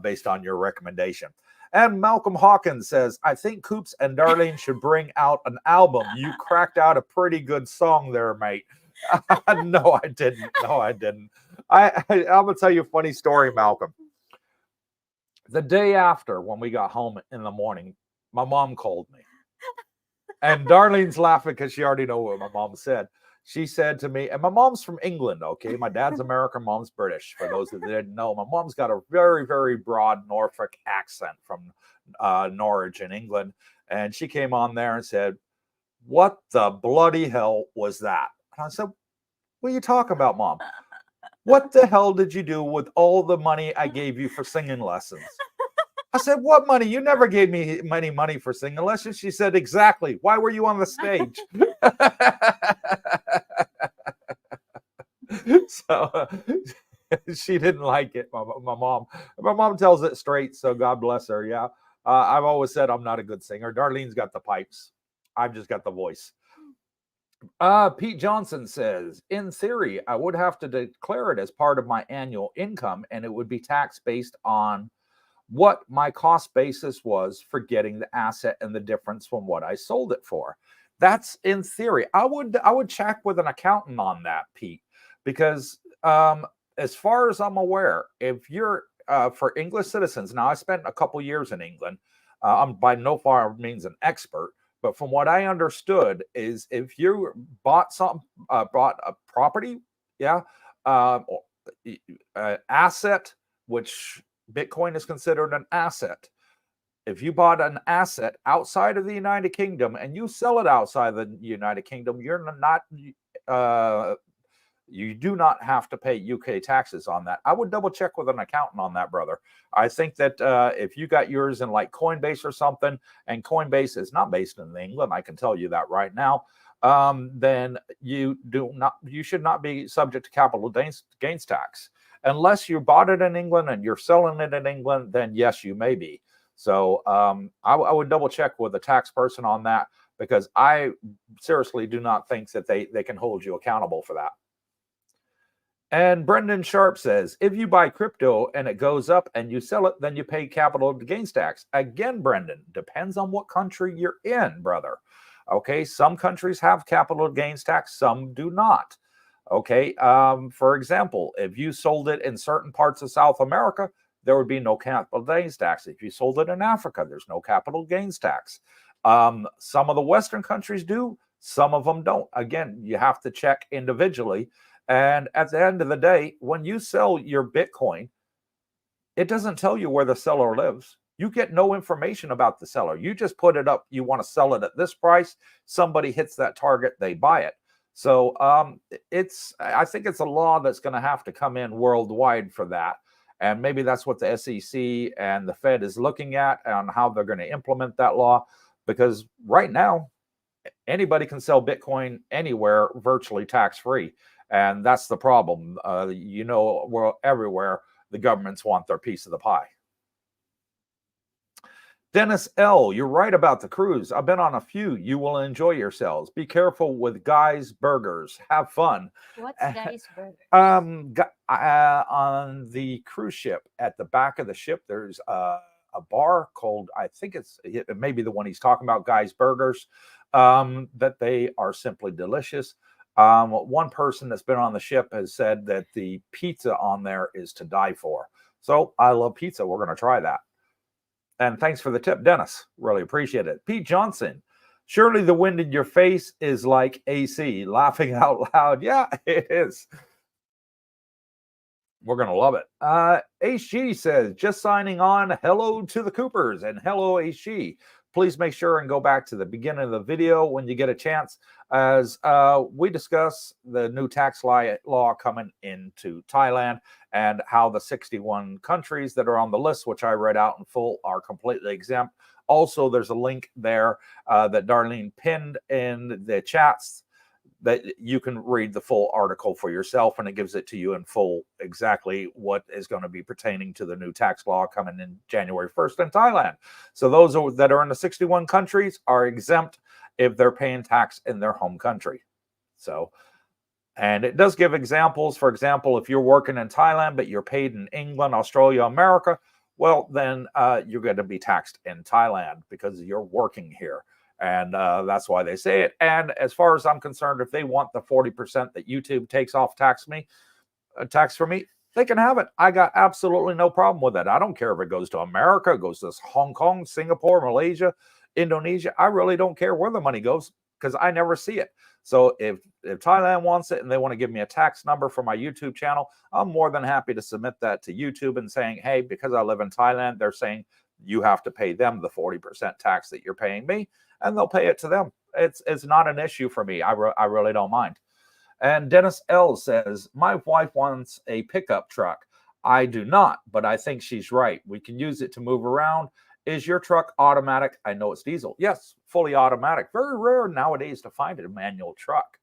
based on your recommendation. And Malcolm Hawkins says, I think Coops and Darlene should bring out an album. You cracked out a pretty good song there, mate. No, I didn't. No, I didn't. I'm going to tell you a funny story, Malcolm. The day after, when we got home in the morning, my mom called me. And Darlene's laughing because she already knows what my mom said. She said to me, and my mom's from England, okay? My dad's American, mom's British. For those that didn't know, my mom's got a very, very broad Norfolk accent from Norwich in England. And she came on there and said, what the bloody hell was that? And I said, what are you talking about, Mom? What the hell did you do with all the money I gave you for singing lessons? I said, what money? You never gave me any money for singing lessons. She said, exactly. Why were you on the stage? So she didn't like it. My mom tells it straight. So God bless her. Yeah. I've always said I'm not a good singer. Darlene's got the pipes. I've just got the voice. Pete Johnson says, in theory, I would have to declare it as part of my annual income, and it would be taxed based on what my cost basis was for getting the asset and the difference from what I sold it for. That's in theory. I would check with an accountant on that, Pete, because as far as I'm aware, if you're for English citizens, now I spent a couple years in England. I'm by no far means an expert, but from what I understood is if you bought bought a property, yeah, or asset, which Bitcoin is considered an asset. If you bought an asset outside of the United Kingdom and you sell it outside the United Kingdom, you're not you do not have to pay UK taxes on that. I would double check with an accountant on that, brother. I think that if you got yours in like Coinbase or something, and Coinbase is not based in England, I can tell you that right now, then you should not be subject to capital gains tax. Unless you bought it in England and you're selling it in England, then yes, you may be. So I would double check with a tax person on that, because I seriously do not think that they can hold you accountable for that. And Brendan Sharp says, if you buy crypto and it goes up and you sell it, then you pay capital gains tax. Again, Brendan, depends on what country you're in, brother. Okay, some countries have capital gains tax, some do not. Okay, for example, if you sold it in certain parts of South America, there would be no capital gains tax. If you sold it in Africa, there's no capital gains tax. Some of the Western countries do, some of them don't. Again, you have to check individually. And at the end of the day, when you sell your Bitcoin, it doesn't tell you where the seller lives. You get no information about the seller. You just put it up. You want to sell it at this price. Somebody hits that target, they buy it. So I think it's a law that's going to have to come in worldwide for that. And maybe that's what the SEC and the Fed is looking at on how they're going to implement that law. Because right now, anybody can sell Bitcoin anywhere virtually tax-free. And that's the problem. We're everywhere. The governments want their piece of the pie. Dennis L., you're right about the cruise. I've been on a few. You will enjoy yourselves. Be careful with Guy's Burgers. Have fun. What's Guy's Burgers? On the cruise ship, at the back of the ship, there's a bar called, I think it may be the one he's talking about, Guy's Burgers, that they are simply delicious. One person that's been on the ship has said that the pizza on there is to die for. So I love pizza. We're going to try that. And thanks for the tip, Dennis. Really appreciate it. Pete Johnson, surely the wind in your face is like AC. Laughing out loud. Yeah, it is. We're going to love it. HG says, just signing on. Hello to the Coopers and hello, HG. Please make sure and go back to the beginning of the video when you get a chance, as we discuss the new tax law coming into Thailand and how the 61 countries that are on the list, which I read out in full, are completely exempt. Also, there's a link there that Darlene pinned in the chats that you can read the full article for yourself, and it gives it to you in full exactly what is going to be pertaining to the new tax law coming in January 1st in Thailand. So those that are in the 61 countries are exempt if they're paying tax in their home country. So, and it does give examples. For example, if you're working in Thailand, but you're paid in England, Australia, America, well, then you're going to be taxed in Thailand because you're working here. And that's why they say it. And as far as I'm concerned, if they want the 40% that YouTube takes off tax for me, they can have it. I got absolutely no problem with it. I don't care if it goes to America, it goes to Hong Kong, Singapore, Malaysia, Indonesia. I really don't care where the money goes because I never see it. So if Thailand wants it and they want to give me a tax number for my YouTube channel, I'm more than happy to submit that to YouTube and saying, hey, because I live in Thailand, they're saying you have to pay them the 40% tax that you're paying me. And they'll pay it to them. It's not an issue for me. I really don't mind. And Dennis L. says, my wife wants a pickup truck. I do not, but I think she's right. We can use it to move around. Is your truck automatic? I know it's diesel. Yes, fully automatic. Very rare nowadays to find a manual truck.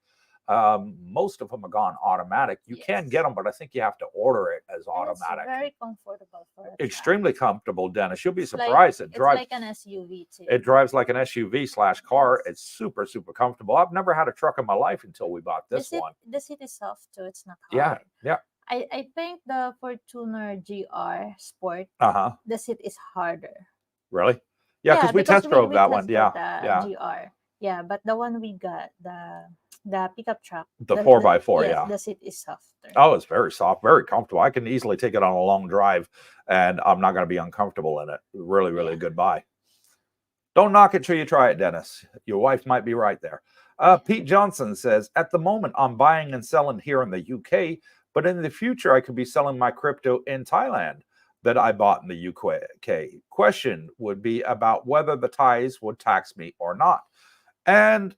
Most of them are gone automatic. You can get them, but I think you have to order it as automatic. It's very comfortable for a Extremely comfortable, Dennis. You'll be It's surprised. It's like an SUV too. It drives like an SUV/car. Yes. It's super, super comfortable. I've never had a truck in my life until we bought this one. The seat is soft too. It's not Yeah, hard. yeah. I think the Fortuner GR Sport, Uh-huh. the seat is harder. Really? Yeah, because we test drove that one. tested Yeah, the yeah. GR. Yeah, but the one we got, the pickup truck, The 4x4, yes, yeah. the seat is softer. Oh, it's very soft, very comfortable. I can easily take it on a long drive, and I'm not going to be uncomfortable in it. Really, really Yeah. good buy. Don't knock it till you try it, Dennis. Your wife might be right there. Pete Johnson says, at the moment, I'm buying and selling here in the UK, but in the future, I could be selling my crypto in Thailand that I bought in the UK. Question would be about whether the Thais would tax me or not. And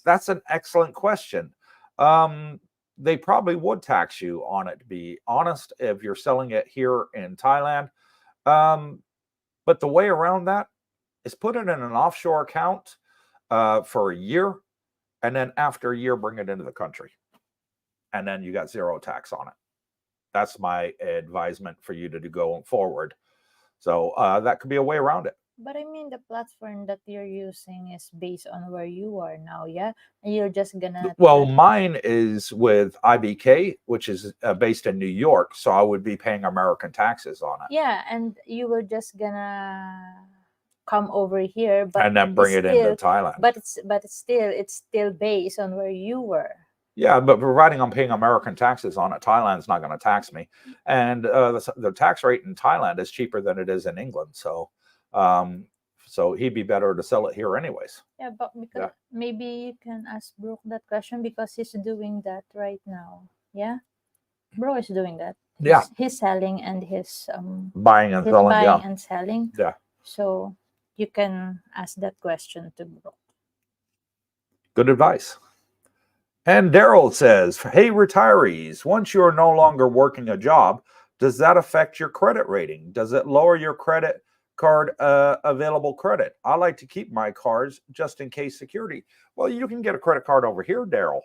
that's an excellent question. They probably would tax you on it, to be honest, if you're selling it here in Thailand. But the way around that is put it in an offshore account for a year, and then after a year, bring it into the country. And then you got zero tax on it. That's my advisement for you to do going forward. So that could be a way around it. But I mean, the platform that you're using is based on where you are now, yeah? And you're just gonna. Well, mine is with IBK, which is based in New York. So I would be paying American taxes on it. Yeah, and you were just gonna come over here, but and then bring it into Thailand. But it's still based on where you were. Yeah, but providing I'm paying American taxes on it, Thailand's not going to tax me. And the tax rate in Thailand is cheaper than it is in England. So so he'd be better to sell it here anyways. Yeah, but because maybe you can ask Brooke that question because he's doing that right now. Yeah, Bro is doing that. He's selling and he's buying and selling. Buying and selling. Yeah. So you can ask that question to Brooke. Good advice. And Daryl says, hey, retirees, once you're no longer working a job, does that affect your credit rating? Does it lower your credit card available credit? I like to keep my cards just in case security. Well, you can get a credit card over here, Daryl.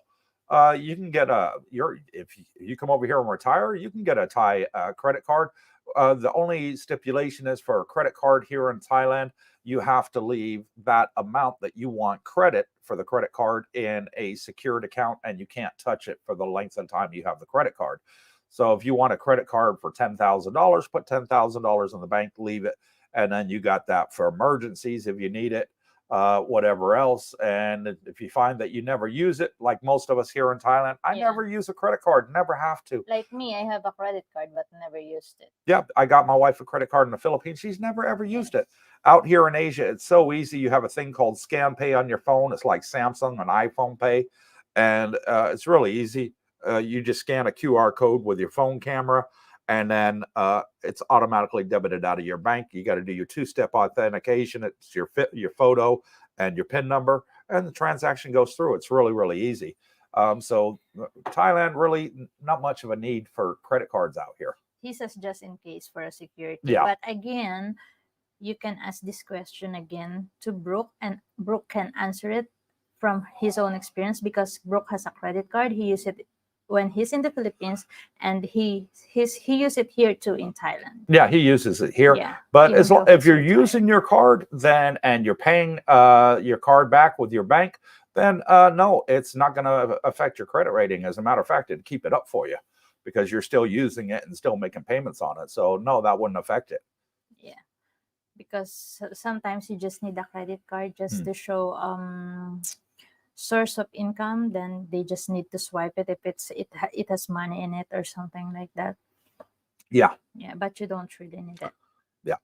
You can get if you come over here and retire, you can get a Thai credit card. The only stipulation is for a credit card here in Thailand, you have to leave that amount that you want credit for the credit card in a secured account, and you can't touch it for the length of time you have the credit card. So if you want a credit card for $10,000, put $10,000 in the bank, leave it, and then you got that for emergencies if you need it, whatever else. And if you find that you never use it, like most of us here in Thailand, I never use a credit card, never have to. Like me, I have a credit card but never used it. Yeah, I got my wife a credit card in the Philippines. She's never ever used it. Out here in Asia, it's so easy. You have a thing called Scan Pay on your phone. It's like Samsung and iPhone Pay, and it's really easy. You just scan a QR code with your phone camera, and then it's automatically debited out of your bank. You got to do your two-step authentication. It's your photo and your PIN number, and the transaction goes through. It's really, really easy. So Thailand, really not much of a need for credit cards out here. He says just in case for a security. Yeah. But again, you can ask this question again to Brooke, and Brooke can answer it from his own experience because Brooke has a credit card. He used it when he's in the Philippines, and he used it here too in Thailand. Yeah, he uses it here. Yeah, but if you're using your card then and you're paying your card back with your bank, then no, it's not going to affect your credit rating. As a matter of fact, it'd keep it up for you because you're still using it and still making payments on it. So no, that wouldn't affect it. Yeah, because sometimes you just need a credit card just to show source of income. Then they just need to swipe it if it has money in it or something like that. Yeah, but you don't really need it. Yeah.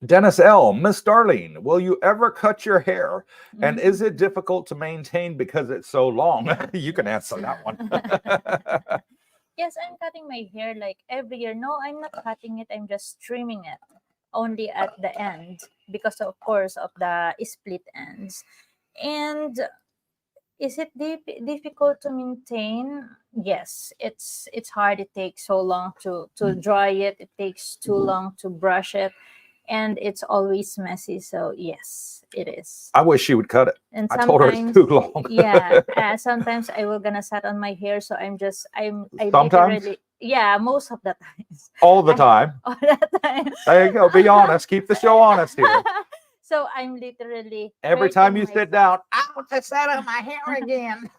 Dennis L, Miss Darlene, will you ever cut your hair? And is it difficult to maintain because it's so long? You can answer that one. Yes, I'm cutting my hair like every year. No, I'm not cutting it. I'm just trimming it only at the end because, of course, of the split ends. And is it difficult to maintain? Yes, it's hard. It takes so long to dry it. It takes too long to brush it. and it's always messy. So yes, it is. I wish she would cut it. And I told her it's too long. yeah, sometimes I will gonna set on my hair, so I Sometimes? literally, yeah, most of the times. All the time. All the time. There you go. Be honest. Keep the show honest here. So I'm literally Every time hurting you sit myself. down, out to set on my hair again.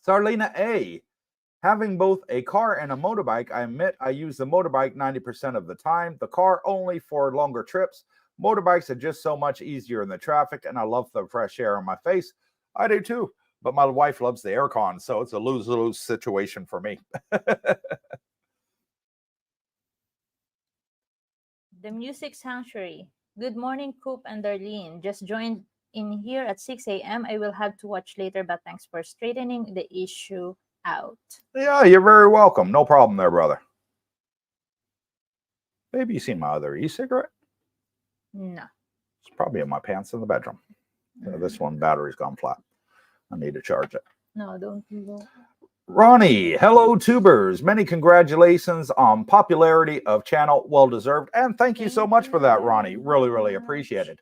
Sarlina A. Having both a car and a motorbike, I admit I use the motorbike 90% of the time, the car only for longer trips. Motorbikes are just so much easier in the traffic, and I love the fresh air on my face. I do too, but my wife loves the aircon, so it's a lose-lose situation for me. The Music Sanctuary. Good morning, Coop and Darlene. Just joined in here at 6 a.m. I will have to watch later, but thanks for straightening the issue out. Yeah, you're very welcome. No problem there, brother. Baby, you seen my other e-cigarette? No. It's probably in my pants in the bedroom. This one, battery's gone flat. I need to charge it. No, don't go. Ronnie, hello, tubers. Many congratulations on popularity of channel. Well deserved. And thank you so much for that, Ronnie. Really, really appreciate it.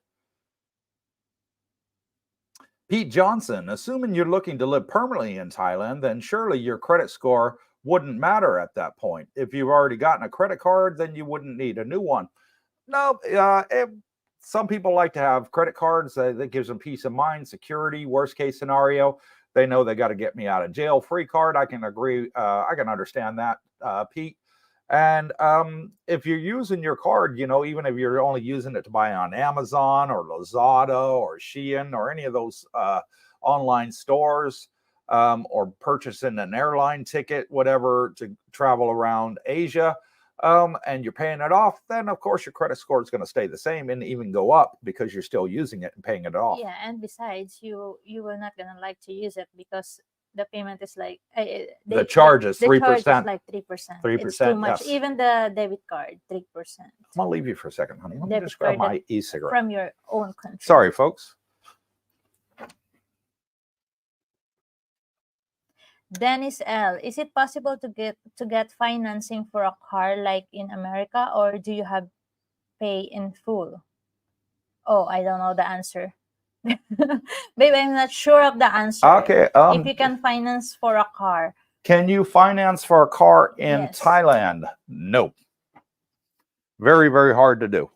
Pete Johnson, assuming you're looking to live permanently in Thailand, then surely your credit score wouldn't matter at that point. If you've already gotten a credit card, then you wouldn't need a new one. No, some people like to have credit cards. That gives them peace of mind, security, worst case scenario. They know they got to get me out of jail free card. I can agree. I can understand that, Pete. And if you're using your card, even if you're only using it to buy on Amazon or Lazada or Shein or any of those online stores, or purchasing an airline ticket, whatever, to travel around Asia, and you're paying it off, then of course your credit score is going to stay the same and even go up because you're still using it and paying it off. Yeah, and besides, you were not gonna like to use it because the payment is like the charge is 3%. Charge is like 3%. 3%. It's too much. Yes. Even the debit card, 3%. I'm gonna leave you for a second, honey. Let me just grab my e-cigarette from your own country. Sorry, folks. Dennis L. Is it possible to get financing for a car like in America, or do you have pay in full? Oh, I don't know the answer. Babe, I'm not sure of the answer. Okay. If you can finance for a car. Can you finance for a car in Yes. Thailand? No. Very, very hard to do.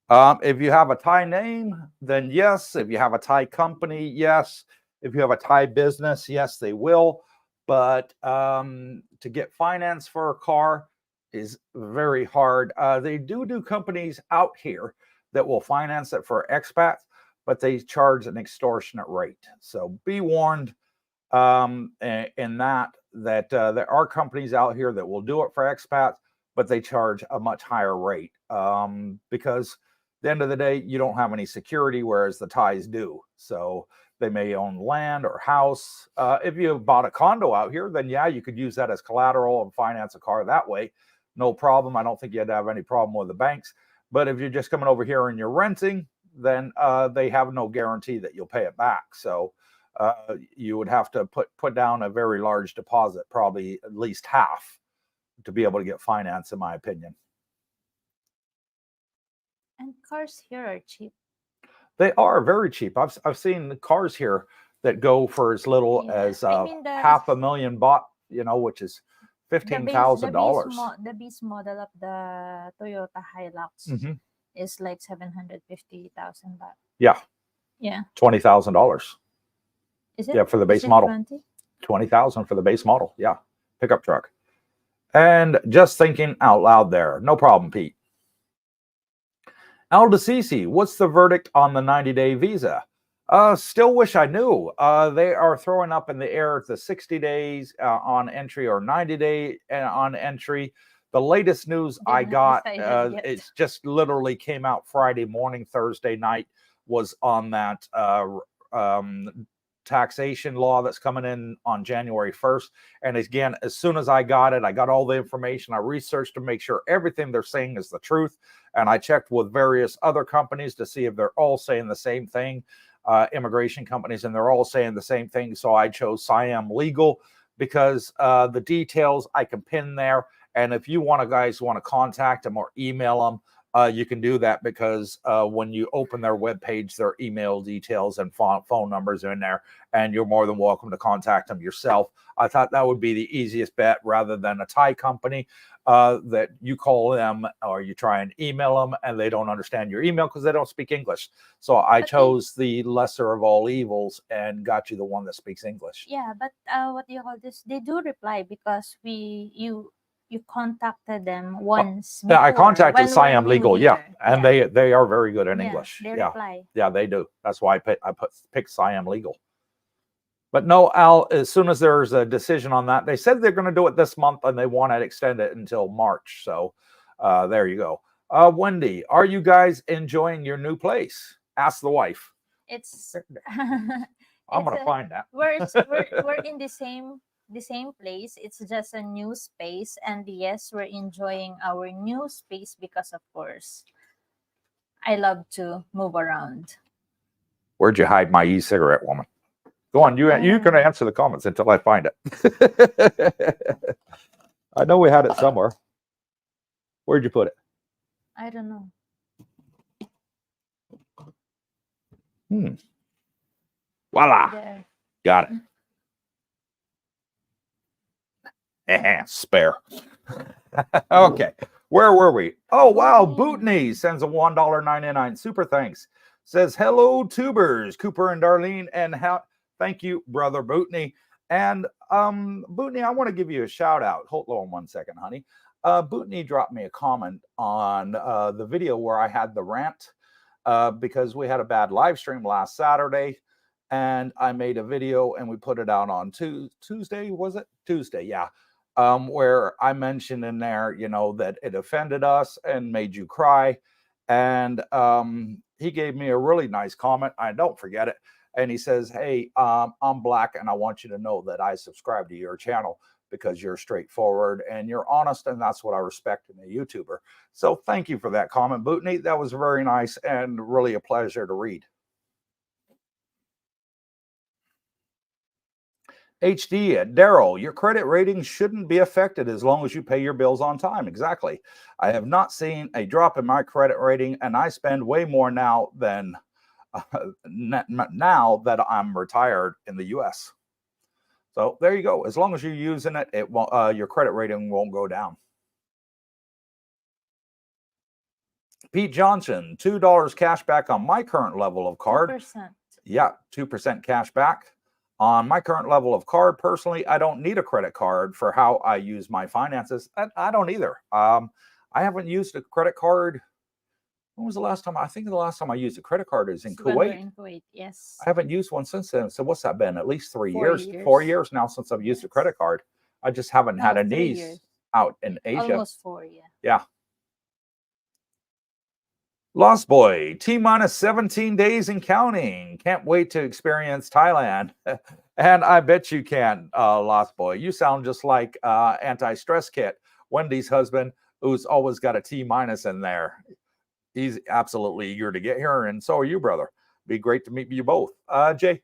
If you have a Thai name, then yes. If you have a Thai company, yes. If you have a Thai business, yes, they will. But to get finance for a car is very hard. They do companies out here that will finance it for expats, but they charge an extortionate rate. So be warned in that there are companies out here that will do it for expats, but they charge a much higher rate because at the end of the day, you don't have any security, whereas the Thais do. So they may own land or house. If you bought a condo out here, then yeah, you could use that as collateral and finance a car that way. No problem. I don't think you'd have any problem with the banks. But if you're just coming over here and you're renting, then they have no guarantee that you'll pay it back. So you would have to put down a very large deposit, probably at least half, to be able to get finance, in my opinion. And cars here are cheap. They are very cheap. I've seen the cars here that go for as little as $500,000 baht, which is $15,000. The base model of the Toyota Hilux is like 750,000 baht. Yeah. Yeah. $20,000. Is it? Yeah, for the base model. 20,000 for the base model. Yeah, pickup truck. And just thinking out loud there. No problem, Pete. Al DeCisi, what's the verdict on the 90-day visa? Still wish I knew. They are throwing up in the air the 60 days on entry or 90-day on entry. The latest news I got, it's just literally came out Friday morning, Thursday night, was on that taxation law that's coming in on January 1st. And again, as soon as I got it, I got all the information. I researched to make sure everything they're saying is the truth. And I checked with various other companies to see if they're all saying the same thing, immigration companies, and they're all saying the same thing. So I chose Siam Legal. because the details I can pin there. And if you guys want to contact them or email them, you can do that, because when you open their webpage, their email details and phone numbers are in there, and you're more than welcome to contact them yourself. I thought that would be the easiest bet, rather than a Thai company that you call them or you try and email them and they don't understand your email because they don't speak English. So I chose the lesser of all evils and got you the one that speaks English. Yeah, but what do you call this? They do reply, because you contacted them once Yeah, I before contacted when we're Siam new Legal, here. and they are very good in English. They Yeah, reply. yeah, they do. That's why I picked Siam Legal. But no, Al, as soon as there's a decision on that, they said they're going to do it this month, and they want to extend it until March. So there you go. Wendy, are you guys enjoying your new place? Ask the wife. It's I'm going to find that. we're in the same place. It's just a new space, and yes, we're enjoying our new space because, of course, I love to move around. Where'd you hide my e-cigarette, woman? Go on, you can answer the comments until I find it. I know we had it somewhere. Where'd you put it? I don't know. Voila. There. Got it. Spare. Okay. Where were we? Oh, wow. Bootney sends a $1.99 super thanks. Says, hello, tubers, Cooper and Darlene. And thank you, brother Bootney. And Bootney, I want to give you a shout out. Hold on 1 second, honey. Bootney dropped me a comment on the video where I had the rant because we had a bad live stream last Saturday. And I made a video and we put it out on Tuesday, was it? Tuesday, yeah. Where I mentioned in there, that it offended us and made you cry. And he gave me a really nice comment. I don't forget it. And he says, hey, I'm black and I want you to know that I subscribe to your channel because you're straightforward and you're honest. And that's what I respect in a YouTuber. So thank you for that comment, Bootney. That was very nice and really a pleasure to read. HD, Daryl, your credit rating shouldn't be affected as long as you pay your bills on time. Exactly. I have not seen a drop in my credit rating, and I spend way more now than now that I'm retired in the U.S. So there you go. As long as you're using it, it won't, your credit rating won't go down. Pete Johnson, $2 cash back on my current level of card. 2%. Yeah, 2% cash back. On my current level of card, personally, I don't need a credit card for how I use my finances. I don't either. I haven't used a credit card. When was the last time? I think the last time I used a credit card is in Kuwait. In Kuwait, yes. I haven't used one since then. So what's that been? At least 3 years. 4 years. 4 years now since I've used a credit card. I just haven't had a niece out in Asia. Almost 4, yeah. Yeah. Lost Boy, T-minus 17 days and counting. Can't wait to experience Thailand. And I bet you can, Lost Boy. You sound just like Anti-Stress Kit, Wendy's husband, who's always got a T-minus in there. He's absolutely eager to get here, and so are you, brother. Be great to meet you both. Jay,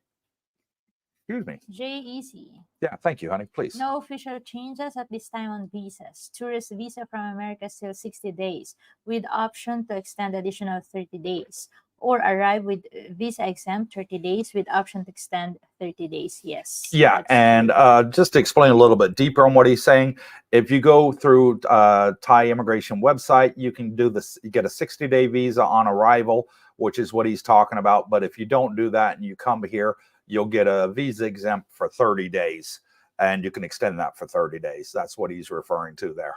excuse me. Jay Easy. Yeah, thank you, honey. Please. No official changes at this time on visas. Tourist visa from America still 60 days, with option to extend additional 30 days. Or arrive with visa exempt 30 days with option to extend 30 days. Yes. Yeah, and just to explain a little bit deeper on what he's saying, if you go through Thai immigration website, you can do this. You get a 60-day visa on arrival, which is what he's talking about. But if you don't do that and you come here, you'll get a visa exempt for 30 days, and you can extend that for 30 days. That's what he's referring to there.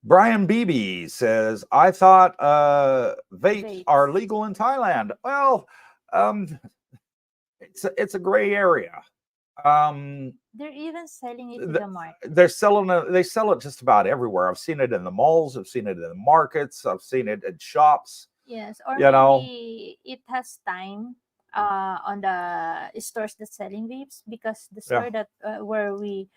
Brian Beebe says, I thought vapes are legal in Thailand. Well, it's a gray area. They're even selling it to the market. They sell it just about everywhere. I've seen it in the malls. I've seen it in the markets. I've seen it in shops. Yes, or maybe it has time on the stores that's selling vapes, because the store that where you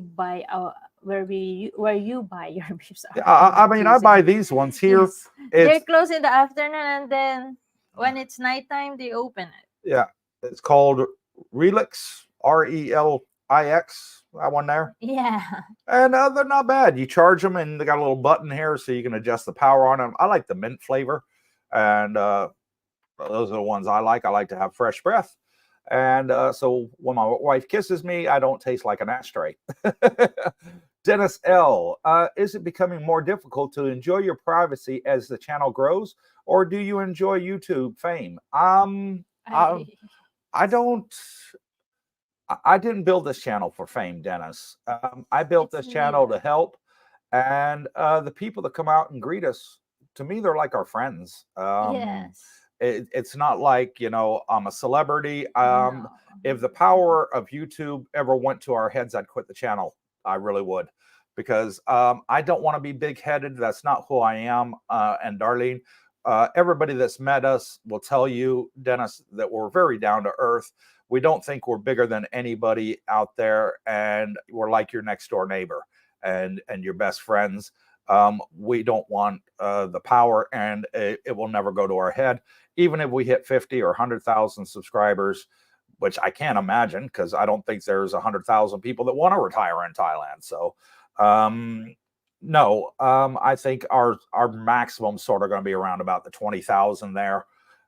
buy your vapes. I mean, I buy these ones here. Yes. They're closed in the afternoon, and then when it's nighttime, they open it. Yeah, it's called Relix. RELIX, that one there. Yeah. And they're not bad. You charge them, and they got a little button here so you can adjust the power on them. I like the mint flavor, and those are the ones I like. I like to have fresh breath. And so when my wife kisses me, I don't taste like an ashtray. Dennis L. Is it becoming more difficult to enjoy your privacy as the channel grows, or do you enjoy YouTube fame? I, I don't. I didn't build this channel for fame, Dennis. I built it's this channel to real. help, and the people that come out and greet us, to me, they're like our friends. Yes. It's not like, I'm a celebrity. No. If the power of YouTube ever went to our heads, I'd quit the channel. I really would, because I don't want to be big headed. That's not who I am. And Darlene, everybody that's met us will tell you, Dennis, that we're very down to earth. We don't think we're bigger than anybody out there, and we're like your next door neighbor and your best friends. We don't want the power, and it will never go to our head. Even if we hit 50 or 100,000 subscribers, which I can't imagine, because I don't think there's 100,000 people that want to retire in Thailand. So, no, I think our maximum sort of going to be around about the 20,000 there.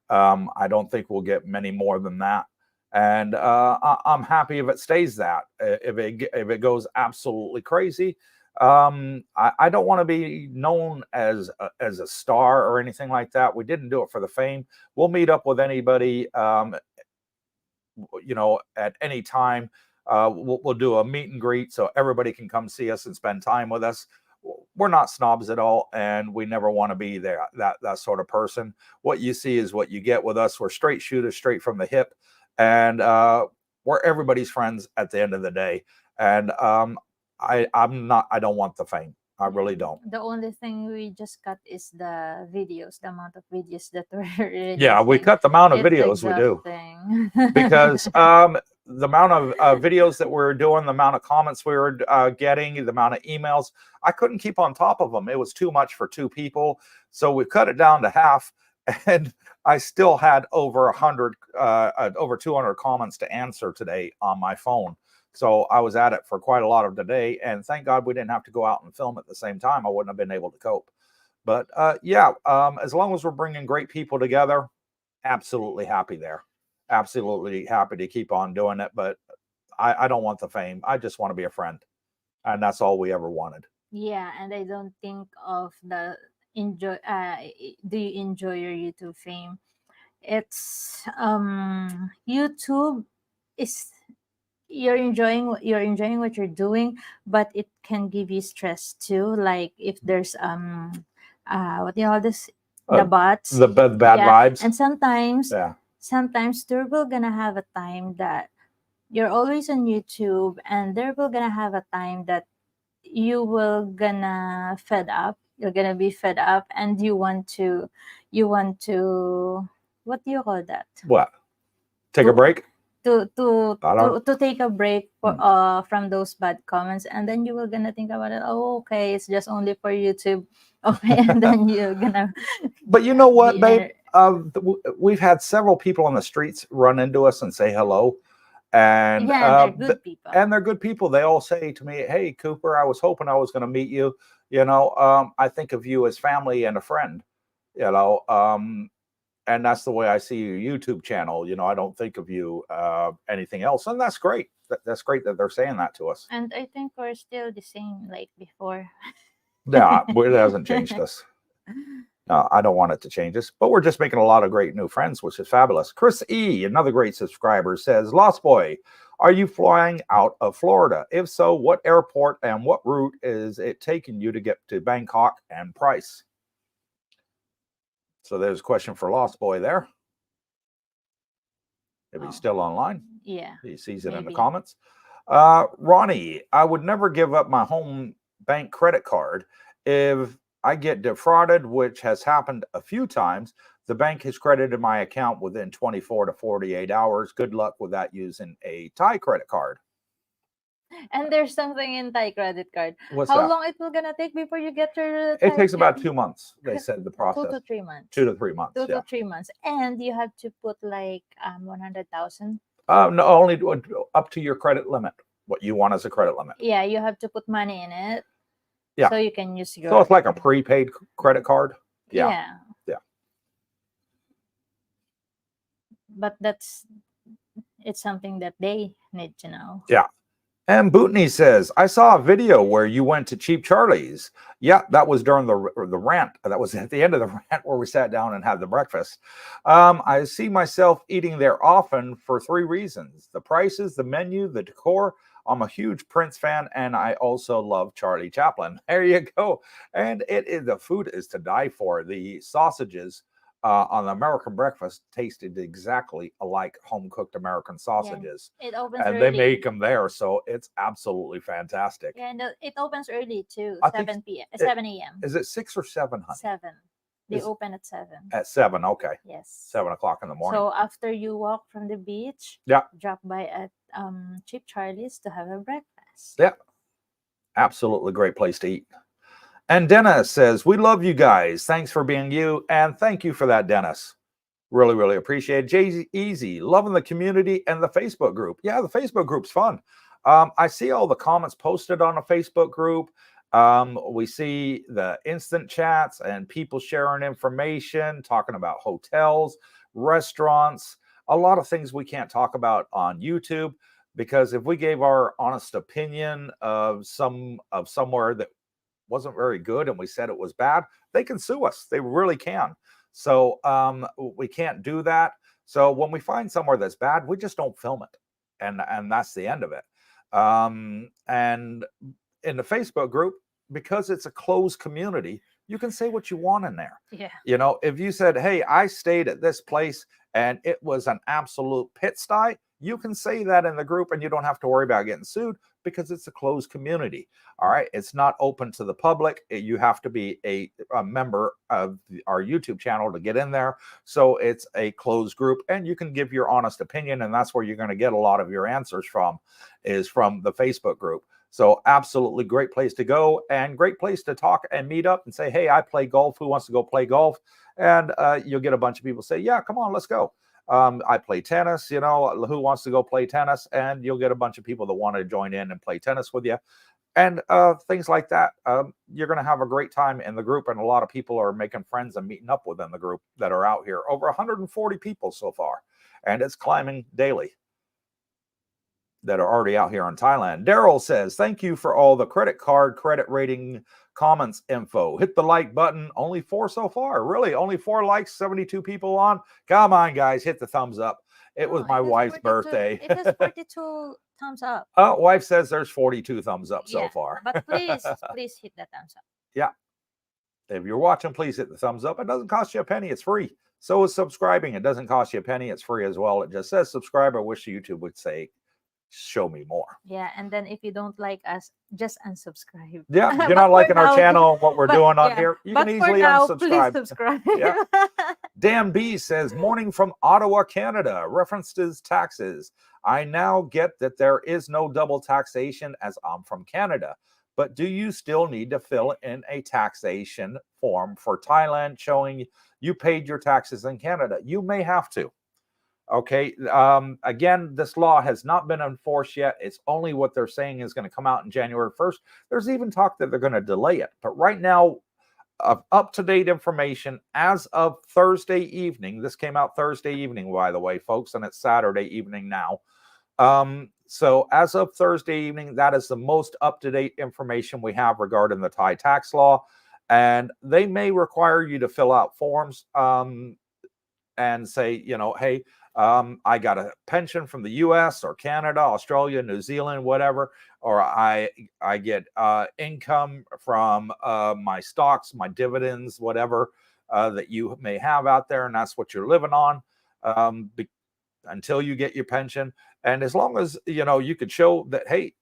I don't think we'll get many more than that. And I'm happy if it stays that. If it goes absolutely crazy, I don't want to be known as a star or anything like that. We didn't do it for the fame. We'll meet up with anybody, at any time. We'll do a meet and greet so everybody can come see us and spend time with us. We're not snobs at all, and we never want to be that sort of person. What you see is what you get with us. We're straight shooters, straight from the hip, and we're everybody's friends at the end of the day. And I don't want the fame. I really don't. The only thing we just cut is the videos, the amount of videos that we're releasing. Yeah, we cut the amount of It's videos we do, exhausting. because the amount of videos that we're doing, the amount of comments we were getting, the amount of emails, I couldn't keep on top of them. It was too much for two people, so we cut it down to half. And I still had over 200 comments to answer today on my phone. So I was at it for quite a lot of the day, and thank God we didn't have to go out and film at the same time. I wouldn't have been able to cope. But yeah, as long as we're bringing great people together, absolutely happy there. Absolutely happy to keep on doing it. But I don't want the fame. I just want to be a friend, and that's all we ever wanted. Yeah, and I don't think of the enjoy. Do you enjoy your YouTube fame? It's YouTube is you're enjoying what you're doing, but it can give you stress too. Like if there's what do you call this, the bots, The bad yeah, vibes. and sometimes Yeah. sometimes there will gonna have a time that you're always on YouTube, and there will gonna have a time that you're gonna be fed up, and you want to what do you call that, What? Take a to break? I don't. to take a break from those bad comments, and then you will gonna think about it. Oh, okay, it's just only for YouTube. Okay, and then you're gonna But you know what, be babe? We've had several people on the streets run into us and say hello, and yeah, and they're good people. and they're good people. They all say to me, "Hey, Cooper, I was hoping I was going to meet you. I think of you as family and a friend. And that's the way I see your YouTube channel. I don't think of you anything else, and that's great. That's great that they're saying that to us. And I think we're still the same like before. Yeah, it hasn't changed us. I don't want it to change us, but we're just making a lot of great new friends, which is fabulous. Chris E., another great subscriber, says, Lost Boy, are you flying out of Florida? If so, what airport and what route is it taking you to get to Bangkok, and price? So there's a question for Lost Boy there. If he's still online. Yeah. He sees it in the maybe. comments. Ronnie, I would never give up my home bank credit card. If I get defrauded, which has happened a few times, the bank has credited my account within 24 to 48 hours. Good luck with that using a Thai credit card. And there's something in Thai credit card. What's How that? long it will gonna take before you get your It takes about 2 months, they said, the 2 process. to 3 months. 2 to 3 months. 2 Yeah. to 3 months. And you have to put like 100,000. No, only up to your credit limit. What you want as a credit limit. Yeah, you have to put money in it. Yeah. So you can use your. So it's like a prepaid credit card. Yeah. Yeah. Yeah. But it's something that they need to know. Yeah. And Bootney says, I saw a video where you went to Cheap Charlie's. Yeah, that was during the rant. That was at the end of the rant where we sat down and had the breakfast. I see myself eating there often for 3 reasons: the prices, the menu, the decor. I'm a huge Prince fan, and I also love Charlie Chaplin. There you go. And the food is to die for. The sausages on the American breakfast tasted exactly like home cooked American sausages. It opens And early. they make them there, so it's absolutely fantastic. Yeah, and it opens early too. I 7 p.m. 7 a.m. Is it 6 or 7, honey? 7. They open at 7. At 7, okay. Yes. 7 o'clock in the morning. So after you walk from the beach, yeah, drop by at Cheap Charlie's to have a breakfast. Yeah, absolutely great place to eat. And Dennis says, we love you guys. Thanks for being you. And thank you for that, Dennis. Really, really appreciate it. Jay Easy, loving the community and the Facebook group. Yeah, the Facebook group's fun. I see all the comments posted on the Facebook group. We see the instant chats and people sharing information, talking about hotels, restaurants, a lot of things we can't talk about on YouTube, because if we gave our honest opinion of somewhere that wasn't very good and we said it was bad, they can sue us. They really can. So we can't do that. So when we find somewhere that's bad, we just don't film it, and that's the end of it. And in the Facebook group, because it's a closed community, you can say what you want in there. Yeah. You know, if you said, hey, I stayed at this place and it was an absolute pigsty, you can say that in the group and you don't have to worry about getting sued, because it's a closed community. All right. It's not open to the public. You have to be a member of our YouTube channel to get in there. So it's a closed group, and you can give your honest opinion. And that's where you're going to get a lot of your answers from, is from the Facebook group. So absolutely great place to go, and great place to talk and meet up and say, hey, I play golf. Who wants to go play golf? And you'll get a bunch of people say, yeah, come on, let's go. I play tennis, you know, who wants to go play tennis? And you'll get a bunch of people that want to join in and play tennis with you, and things like that. You're going to have a great time in the group, and a lot of people are making friends and meeting up within the group that are out here. Over 140 people so far, and it's climbing daily that are already out here in Thailand. Daryl says, thank you for all the credit rating comments info. Hit the like button. Only 4 so far. Really? Only 4 likes, 72 people on? Come on, guys. Hit the thumbs up. It was my wife's birthday. It has 42 thumbs up. Wife says there's 42 thumbs up so far. But please hit the thumbs up. Yeah. If you're watching, please hit the thumbs up. It doesn't cost you a penny. It's free. So is subscribing. It doesn't cost you a penny. It's free as well. It just says subscribe. I wish YouTube would say, show me more. Yeah, and then if you don't like us, just unsubscribe. Yeah, you're not liking our channel and what we're doing on here, you can easily unsubscribe. Please subscribe. Yeah. Dan B says, morning from Ottawa, Canada. References taxes. I now get that there is no double taxation as I'm from Canada, but do you still need to fill in a taxation form for Thailand showing you paid your taxes in Canada? You may have to. Okay. Again, this law has not been enforced yet. It's only what they're saying is going to come out in January 1st. There's even talk that they're going to delay it. But right now, up-to-date information as of Thursday evening. This came out Thursday evening, by the way, folks, and it's Saturday evening now. So as of Thursday evening, that is the most up-to-date information we have regarding the Thai tax law. And they may require you to fill out forms and say, you know, hey, I got a pension from the U.S. or Canada, Australia, New Zealand, whatever, or I get income from my stocks, my dividends, whatever that you may have out there, and that's what you're living on until you get your pension. And as long as, you know, you could show that, hey,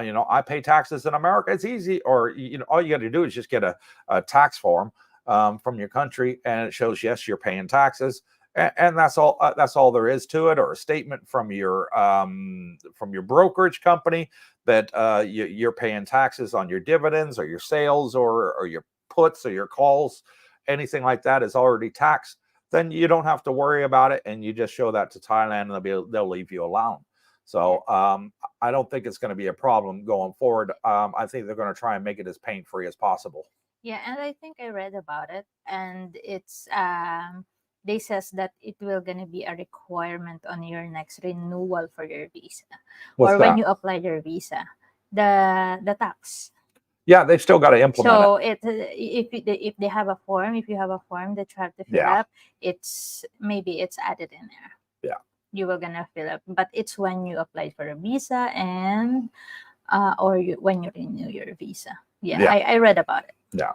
you know, I pay taxes in America, it's easy. Or, you know, all you got to do is just get a tax form from your country, and it shows, yes, you're paying taxes. And that's all there is to it, or a statement from your brokerage company that you're paying taxes on your dividends or your sales or your puts or your calls. Anything like that is already taxed. then you don't have to worry about it, and you just show that to Thailand, and they'll leave you alone. So I don't think it's going to be a problem going forward. I think they're going to try and make it as pain-free as possible. Yeah, and I think I read about it, and it's they says that it will gonna be a requirement on your next renewal for your visa, What's or when that? you apply your visa, the tax. Yeah, they've still got to implement So it. if they have a form, if you have a form that you have to fill Yeah. up, it's maybe it's added in there. Yeah. You were gonna fill up, but it's when you apply for a visa and or when you renew your visa. Yeah, Yeah. I read about it. Yeah.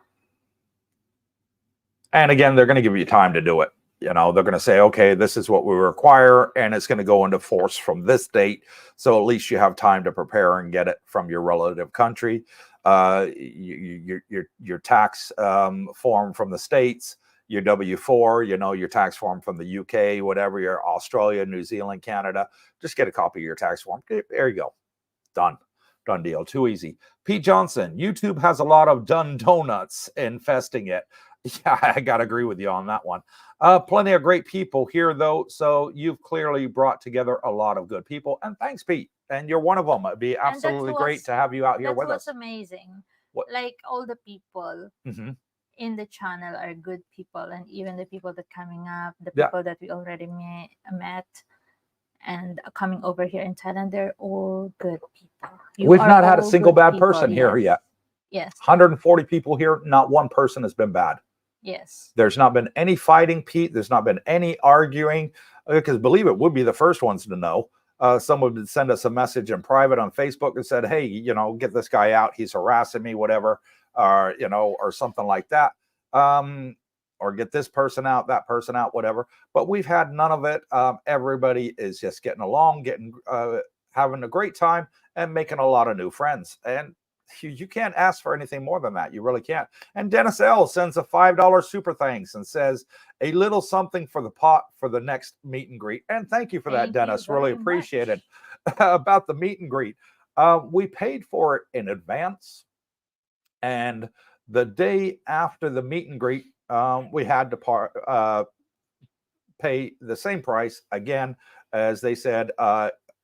And again, they're going to give you time to do it. You know, they're going to say, okay, this is what we require, and it's going to go into force from this date. So at least you have time to prepare and get it from your relative country. Your tax form from the States, your W-4, you know, your tax form from the UK, whatever, your Australia, New Zealand, Canada. Just get a copy of your tax form. There you go. Done. Done deal. Too easy. Pete Johnson, YouTube has a lot of done donuts infesting it. Yeah, I got to agree with you on that one. Plenty of great people here, though. So you've clearly brought together a lot of good people. And thanks, Pete. And you're one of them. It'd be absolutely great to have you out here with us. That's amazing. What? Like all the people in the channel are good people, and even the people that coming up, the people that we already met and coming over here in Thailand, they're all good people. We've not had a single bad person here yet. Yes. 140 people here. Not one person has been bad. Yes. There's not been any fighting, Pete. There's not been any arguing, because believe it, would be the first ones to know. Someone would send us a message in private on Facebook and said, hey, you know, get this guy out. He's harassing me, whatever, you know, or something like that. Or get this person out, that person out, whatever. But we've had none of it. Everybody is just getting along, having a great time, and making a lot of new friends. And you can't ask for anything more than that. You really can't. And Dennis L sends a $5 super thanks and says a little something for the pot for the next meet and greet. And thank you for that, Dennis. Really appreciate it. About the meet and greet, we paid for it in advance, and the day after the meet and greet, we had to pay the same price again, as they said.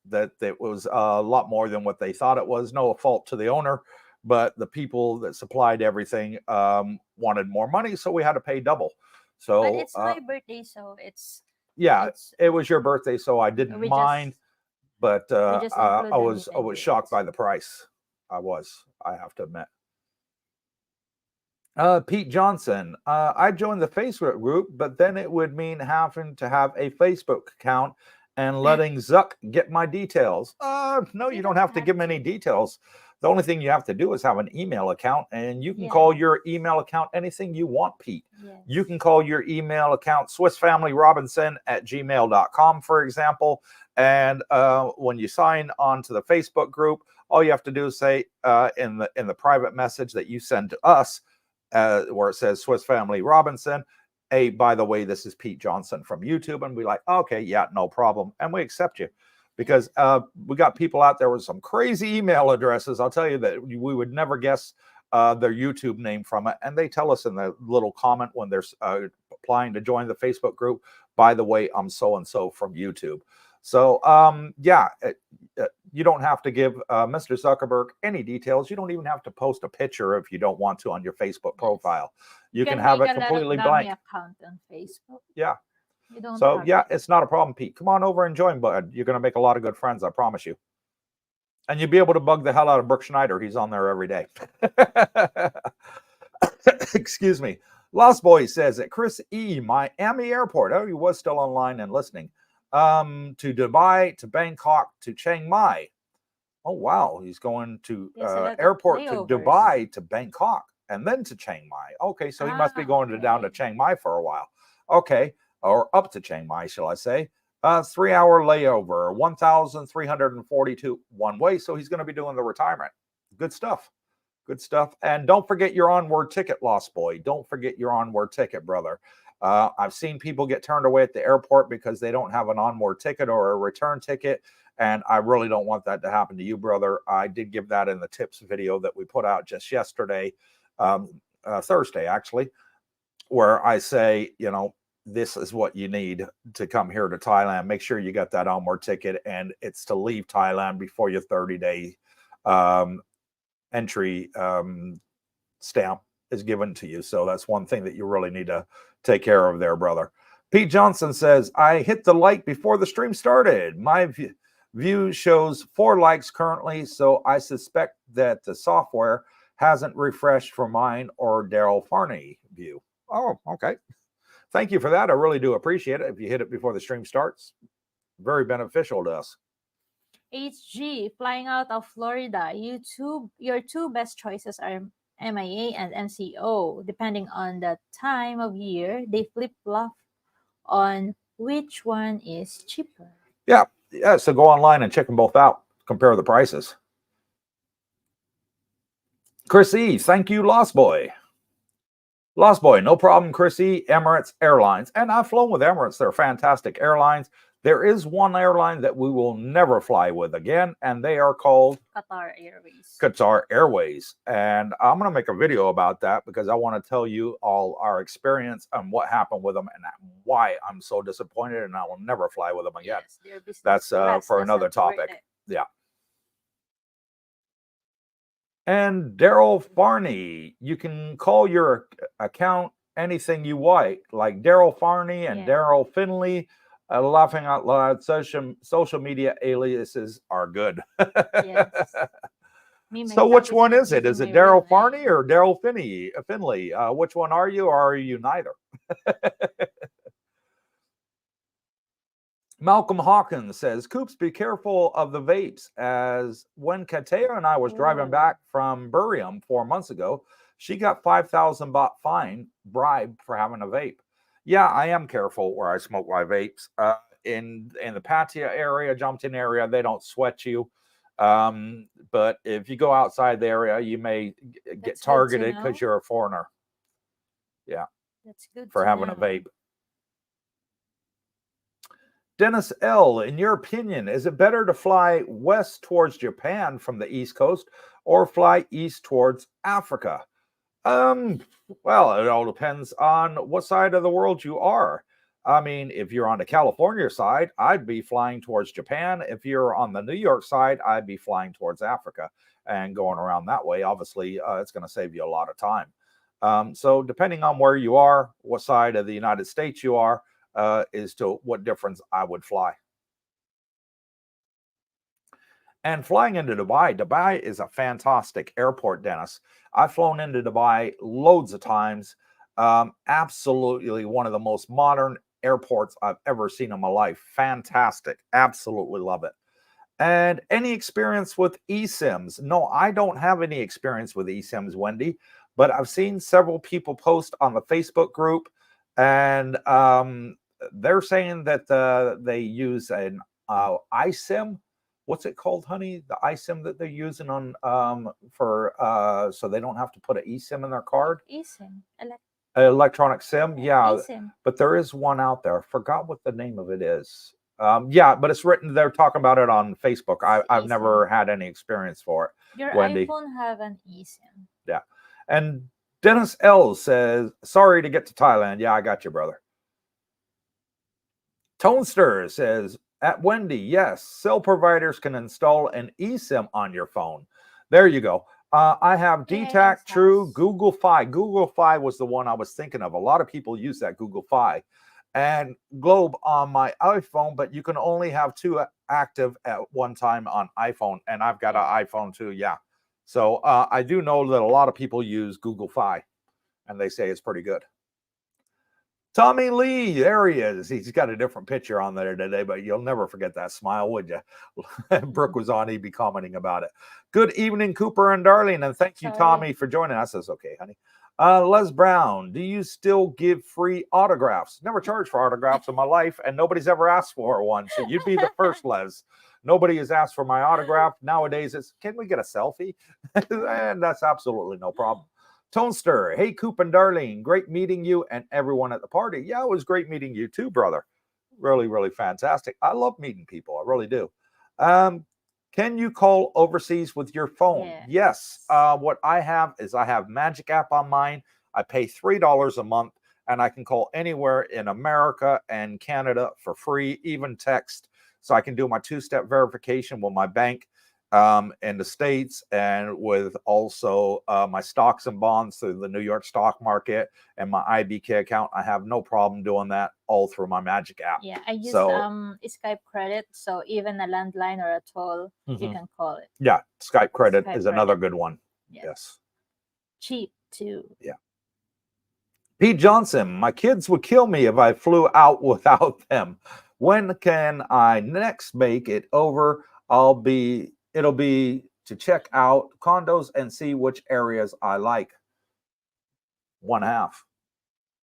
That it was a lot more than what they thought it was. No fault to the owner, but the people that supplied everything wanted more money, so we had to pay double. So but it's my birthday, so it was your birthday, so I didn't mind. But I was shocked by the price. I have to admit. Pete Johnson, I joined the Facebook group, but then it would mean having to have a Facebook account and letting Zuck get my details. No, you don't have to give him any details. The only thing you have to do is have an email account, and you can call your email account anything you want, Pete. Yes. You can call your email account SwissFamilyRobinson@gmail.com, for example. And when you sign on to the Facebook group, all you have to do is say in the private message that you send to us, where it says Swiss Family Robinson, hey, by the way, this is Pete Johnson from YouTube, and we're like, okay, yeah, no problem, and we accept you, because we got people out there with some crazy email addresses. I'll tell you that we would never guess their YouTube name from it, and they tell us in the little comment when they're applying to join the Facebook group, by the way, I'm so and so from YouTube. So you don't have to give Mr. Zuckerberg any details. You don't even have to post a picture if you don't want to on your Facebook profile. You can have it completely blank. Account on Facebook. Yeah. So yeah, it's not a problem, Pete. Come on over and join, bud. You're going to make a lot of good friends, I promise you. And you'll be able to bug the hell out of Brooke Schneider. He's on there every day. Excuse me. Lost Boy says at Chris E, Miami Airport. Oh, he was still online and listening. To Dubai, to Bangkok, to Chiang Mai. Oh, wow. He's going to airport to Dubai, to Bangkok, and then to Chiang Mai. Okay, so he must be going down to Chiang Mai for a while. Okay, or up to Chiang Mai, shall I say. 3-hour layover, 1,342 one way. So he's going to be doing the retirement. Good stuff. Good stuff. And don't forget your onward ticket, Lost Boy. Don't forget your onward ticket, brother. I've seen people get turned away at the airport because they don't have an onward ticket or a return ticket. And I really don't want that to happen to you, brother. I did give that in the tips video that we put out just yesterday, Thursday, actually, where I say, you know, this is what you need to come here to Thailand. Make sure you got that onward ticket, and it's to leave Thailand before your 30-day entry stamp is given to you. So that's one thing that you really need to take care of there, brother. Pete Johnson says, I hit the like before the stream started. My view shows 4 likes currently, so I suspect that the software hasn't refreshed for mine or Daryl Farney view. Oh, okay. Thank you for that. I really do appreciate it. If you hit it before the stream starts, very beneficial to us. HG, flying out of Florida. Your two best choices are MIA and MCO. Depending on the time of year, they flip-flop on which one is cheaper. Yeah. So go online and check them both out. Compare the prices. Chris E, thank you, Lost Boy. Lost Boy, no problem, Chris E. Emirates Airlines. And I've flown with Emirates. They're fantastic airlines. There is one airline that we will never fly with again, and they are called Qatar Airways. Qatar Airways. And I'm going to make a video about that because I want to tell you all our experience and what happened with them and why I'm so disappointed, and I will never fly with them again. Yes, that's for another topic. Yeah. And Daryl Farney, you can call your account anything you want, like Daryl Farney and Daryl Finley. Laughing out loud, social media aliases are good. Yes. So which one is it? Is it Daryl Farney or Daryl Finley? Which one are you, or are you neither? Malcolm Hawkins says, Coops, be careful of the vapes, as when Katea and I was driving back from Buriram 4 months ago, she got 5,000 baht fine bribe for having a vape. Yeah, I am careful where I smoke my vapes. In the Pattaya area, Jomtien area, they don't sweat you. But if you go outside the area, you may get targeted because you're a foreigner. Yeah. That's good for having a vape. Dennis L., in your opinion, is it better to fly west towards Japan from the East Coast or fly east towards Africa? Well, it all depends on what side of the world you are. I mean, if you're on the California side, I'd be flying towards Japan. If you're on the New York side, I'd be flying towards Africa and going around that way. Obviously, it's going to save you a lot of time. So depending on where you are, what side of the United States you are, is to what difference I would fly. And flying into Dubai is a fantastic airport, Dennis. I've flown into Dubai loads of times. Absolutely one of the most modern airports I've ever seen in my life. Fantastic. Absolutely love it. And any experience with eSIMs? No, I don't have any experience with eSIMs, Wendy, but I've seen several people post on the Facebook group, and they're saying that they use an iSIM. What's it called, honey? The iSIM that they're using on for so they don't have to put an eSIM in their card. eSIM, electronic SIM, yeah. eSIM. But there is one out there. I forgot what the name of it is. Yeah, but it's written. They're talking about it on Facebook. I've never had any experience for it. Your Wendy. iPhone have an eSIM. Yeah, and Dennis L says, "Sorry to get to Thailand." Yeah, I got you, brother. Tonester says, at Wendy, yes, cell providers can install an eSIM on your phone. There you go. I have DTAC, True, Google Fi. Google Fi was the one I was thinking of. A lot of people use that Google Fi. And Globe on my iPhone, but you can only have 2 active at one time on iPhone. And I've got an iPhone too, yeah. So I do know that a lot of people use Google Fi, and they say it's pretty good. Tommy Lee, there he is. He's got a different picture on there today, but you'll never forget that smile, would you? Brooke was on, he'd be commenting about it. Good evening, Cooper and Darlene, and thank you, Tommy, for joining us. That's okay, honey. Les Brown, do you still give free autographs? Never charged for autographs in my life, and nobody's ever asked for one, so you'd be the first, Les. Nobody has asked for my autograph. Nowadays, it's, can we get a selfie? And that's absolutely no problem. Tonester, hey, Coop and Darlene, great meeting you and everyone at the party. Yeah, it was great meeting you too, brother. Really, really fantastic. I love meeting people. I really do. Can you call overseas with your phone? Yes. What I have is I have Magic app on mine. I pay $3 a month, and I can call anywhere in America and Canada for free, even text. So I can do my two-step verification with my bank in the States, and with also my stocks and bonds through the New York stock market and my IBK account. I have no problem doing that all through my Magic app. Yeah, I use So Skype credit, so even a landline or a toll, you can call it. yeah, Skype credit Skype is another credit. good one. Yeah. Yes. Cheap too. Yeah. Pete Johnson, my kids would kill me if I flew out without them. When can I next make it over? It'll be to check out condos and see which areas I like. 1/2.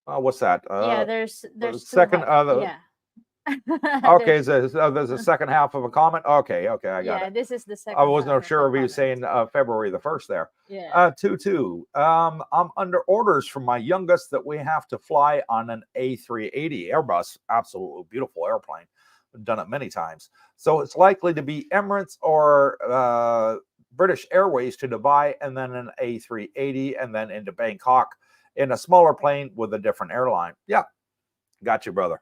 What's that? Yeah, there's second. yeah. Okay, so there's a second half of a comment. Okay, I got yeah, it. this is the second. I wasn't half sure of if he the was saying February the 1st there. Yeah. 2-2. I'm under orders from my youngest that we have to fly on an A380 Airbus. Absolutely beautiful airplane. I've done it many times. So it's likely to be Emirates or British Airways to Dubai, and then an A380, and then into Bangkok in a smaller plane with a different airline. Yeah, got you, brother.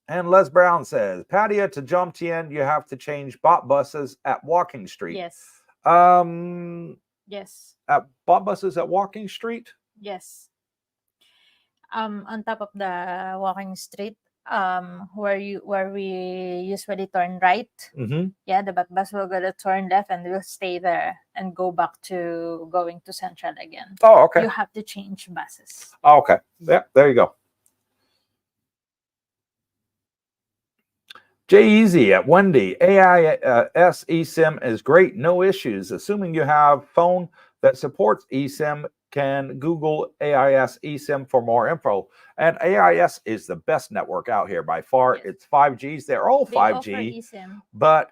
And Les Brown says, Patia to Jomtien, you have to change bot buses at Walking Street. Yes. Yes. At bot buses at Walking Street? Yes. On top of the Walking Street, where we usually turn right. Yeah, the bus will go to turn left and we'll stay there and go back to going to Central again. Oh, okay. You have to change buses. Oh, okay. Yeah, there you go. Jay Easy at Wendy, AIS eSIM is great, no issues. Assuming you have phone that supports eSIM, can Google AIS eSIM for more info. And AIS is the best network out here by far. Yes. It's 5Gs. They're all 5G, but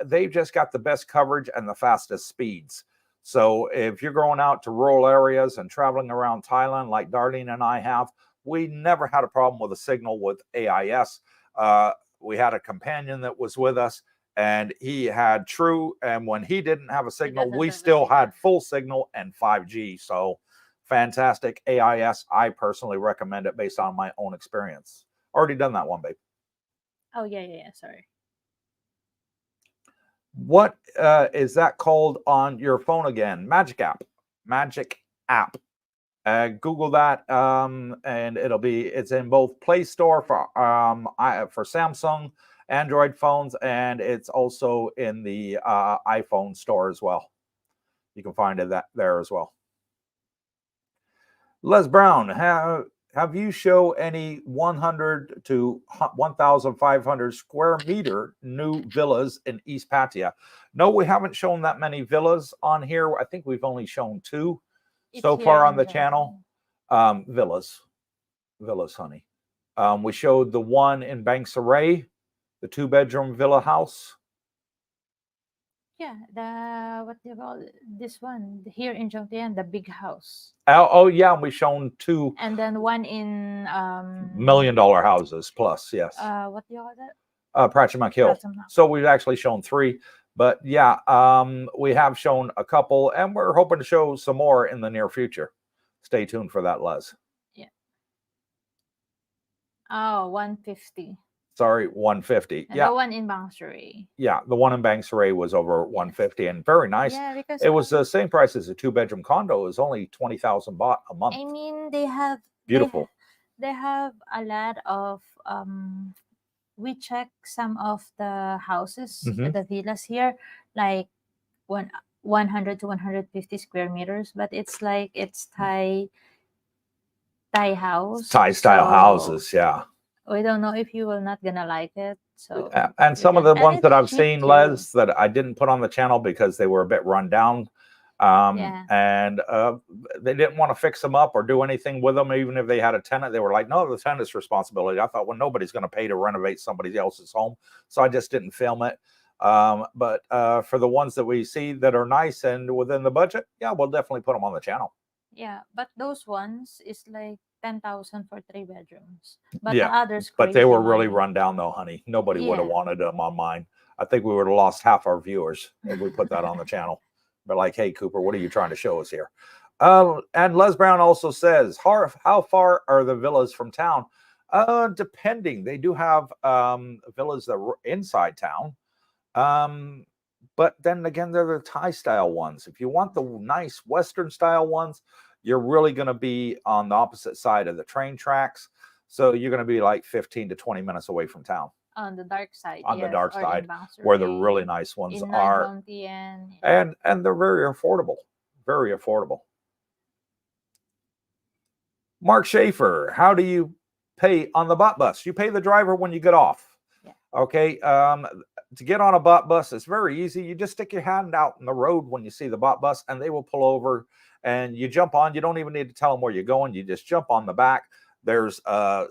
they've just got the best coverage and the fastest speeds. So if you're going out to rural areas and traveling around Thailand like Darlene and I have, we never had a problem with a signal with AIS. We had a companion that was with us, and he had true. And when he didn't have a signal, we still had full signal and 5G. So fantastic AIS. I personally recommend it based on my own experience. Already done that one, babe. Oh, yeah. Sorry. What is that called on your phone again? Magic app. Magic app. Google that, and it's in both Play Store for Samsung Android phones, and it's also in the iPhone store as well. You can find it there as well. Les Brown, have you show any 100 to 1,500 square meter new villas in East Pattaya? No, we haven't shown that many villas on here. I think we've only shown 2. So far on the channel. Villas, honey. We showed the one in Banks Array, the 2-bedroom villa house. Yeah, what do you call this one here in Jomtien, the big house. Oh yeah, we shown 2. And then one in $1 million houses plus, yes. What do you call that? Prachimak Hill. So we've actually shown 3. But yeah, we have shown a couple, and we're hoping to show some more in the near future. Stay tuned for that, Les. Yeah. Oh, 150. Sorry, 150. And the one in Bangsuray. Yeah, the one in Bangsuray was over 150 and very nice. Yeah, because it was the same price as a 2-bedroom condo. It was only 20,000 baht a month. I mean, they have beautiful. They have a lot of we check some of the houses, the villas here, like 100 to 150 square meters, but it's like it's Thai house. Thai style houses, yeah. We don't know if you will not gonna like it. So and some of the ones that I've seen, Les, that I didn't put on the channel because they were a bit run down. And they didn't want to fix them up or do anything with them, even if they had a tenant. They were like, no, the tenant's responsibility. I thought, well, nobody's going to pay to renovate somebody else's home, so I just didn't film it. But for the ones that we see that are nice and within the budget, yeah, we'll definitely put them on the channel. Yeah, but those ones is like 10,000 for 3 bedrooms. But yeah, the others, but they were really run down though, honey. Nobody would have wanted them on mine. I think we would have lost half our viewers if we put that on the channel. But like, hey, Cooper, what are you trying to show us here? And Les Brown also says, how far are the villas from town? Depending. They do have villas that are inside town. But then again, they're the Thai style ones. If you want the nice Western style ones, you're really going to be on the opposite side of the train tracks. So you're going to be like 15 to 20 minutes away from town. On the dark side, On the dark or side, in Bangsuray, where the really nice ones in are. Mountain. And they're very affordable. Very affordable. Mark Schaefer, how do you pay on the bot bus? You pay the driver when you get off. Yeah. Okay. To get on a bot bus, it's very easy. You just stick your hand out in the road when you see the bot bus, and they will pull over, and you jump on. You don't even need to tell them where you're going. You just jump on the back. There's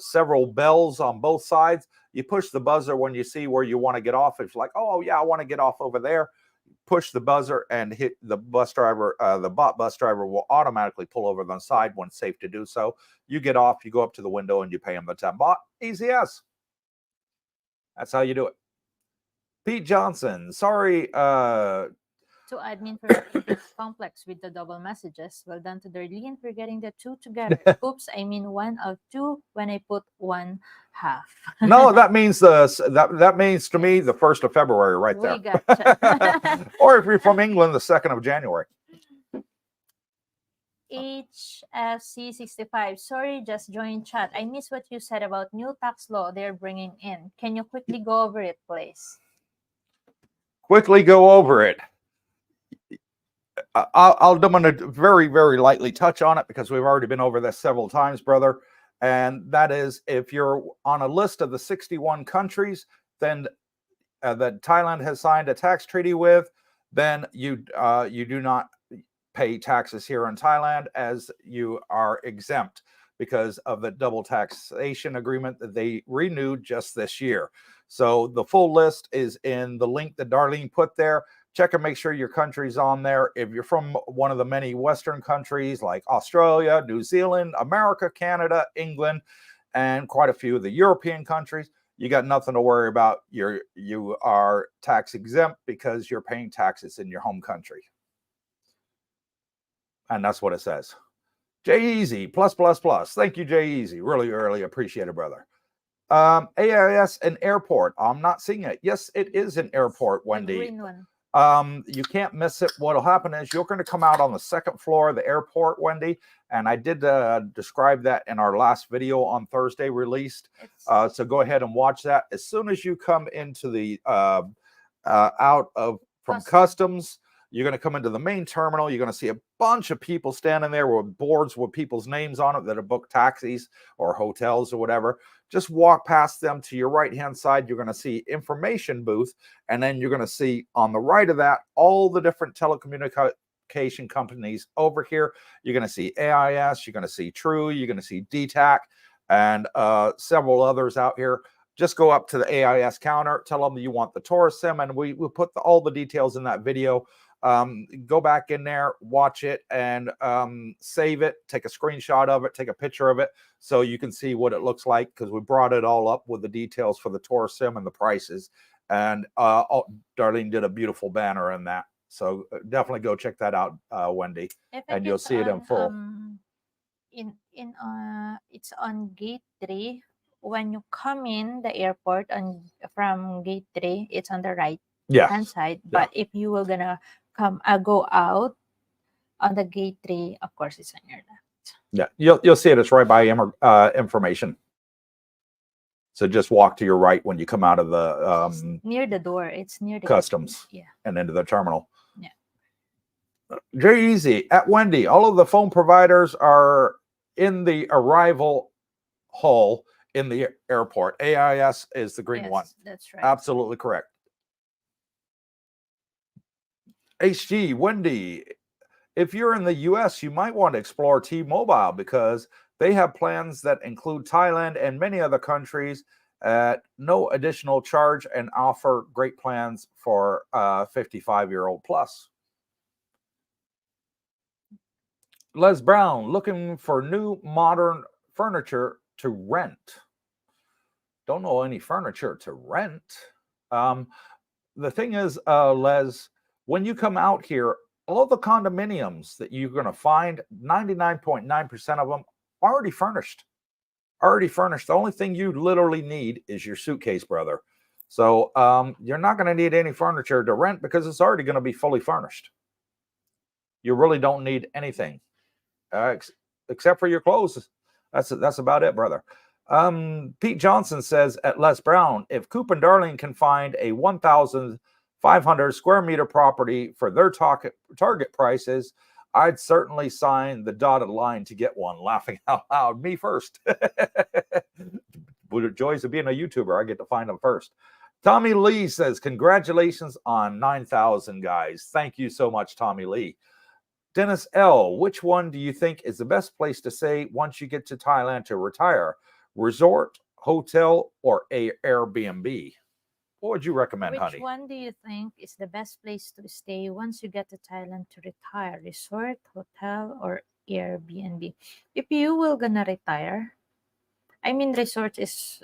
several bells on both sides. You push the buzzer when you see where you want to get off. It's like, oh yeah, I want to get off over there. Push the buzzer and hit the bus driver. The bot bus driver will automatically pull over on the side when safe to do so. You get off, you go up to the window, and you pay him the 10 baht. Easy as. That's how you do it. Pete Johnson, sorry. To admin for making this complex with the double messages. Well done to Darlene for getting the two together. Oops, I mean one of two when I put one half. No, that means that means to me the 1st of February right there. We gotcha. Or if you're from England, the 2nd of January. HFC65. Sorry, just joined chat. I missed what you said about new tax law they're bringing in. Can you quickly go over it, please? Quickly go over it. I'm going to very, very lightly touch on it because we've already been over this several times, brother. And that is, if you're on a list of the 61 countries, then that Thailand has signed a tax treaty with, then you do not pay taxes here in Thailand, as you are exempt because of the double taxation agreement that they renewed just this year. So the full list is in the link that Darlene put there. Check and make sure your country's on there. If you're from one of the many Western countries like Australia, New Zealand, America, Canada, England, and quite a few of the European countries, you got nothing to worry about. You are tax exempt because you're paying taxes in your home country. And that's what it says. Jay Easy, plus. Thank you, Jay Easy. Really, really appreciate it, brother. AIS and airport. I'm not seeing it. Yes, it is an airport, Wendy. The green one. You can't miss it. What'll happen is you're going to come out on the 2nd floor of the airport, Wendy, and I did describe that in our last video on Thursday released. So go ahead and watch that. As soon as you come into the from customs, you're going to come into the main terminal. You're going to see a bunch of people standing there with boards with people's names on it that are booked taxis or hotels or whatever. Just walk past them to your right-hand side. You're going to see information booth. And then you're going to see on the right of that, all the different telecommunication companies over here. You're going to see AIS. You're going to see True. You're going to see DTAC and several others out here. Just go up to the AIS counter. Tell them you want the tourist sim. And we put all the details in that video. Go back in there, watch it, and save it. Take a screenshot of it, take a picture of it, so you can see what it looks like, because we brought it all up with the details for the tourist sim and the prices. And Darlene did a beautiful banner in that, so definitely go check that out, Wendy, and you'll see it in full. It's on gate 3. When you come in the airport from gate 3, it's on the right hand side. But if you were gonna go out on the gate 3, of course it's on your left. Yeah, you'll see it. It's right by information. So just walk to your right when you come out of the near the door. It's near the customs. Yeah, and into the terminal. Yeah. Very easy. At Wendy, all of the phone providers are in the arrival hall in the airport. AIS is the green one. That's right. Absolutely correct. HG, Wendy, if you're in the US, you might want to explore T-Mobile because they have plans that include Thailand and many other countries at no additional charge and offer great plans for 55-year-old plus. Les Brown, looking for new modern furniture to rent. Don't know any furniture to rent. The thing is, Les, when you come out here, all the condominiums that you're going to find, 99.9% of them already furnished. Already furnished. The only thing you literally need is your suitcase, brother. So you're not going to need any furniture to rent because it's already going to be fully furnished. You really don't need anything except for your clothes. That's about it, brother. Pete Johnson says at Les Brown, if Coop and Darling can find a 1,500 square meter property for their target prices, I'd certainly sign the dotted line to get one. Laughing out loud, me first. Joys of being a YouTuber, I get to find them first. Tommy Lee says, congratulations on 9,000 guys. Thank you so much, Tommy Lee. Dennis L., which one do you think is the best place to stay once you get to Thailand to retire? Resort, hotel, or Airbnb? What would you recommend, honey? Which one do you think is the best place to stay once you get to Thailand to retire? Resort, hotel, or Airbnb? If you will gonna retire, I mean, resort is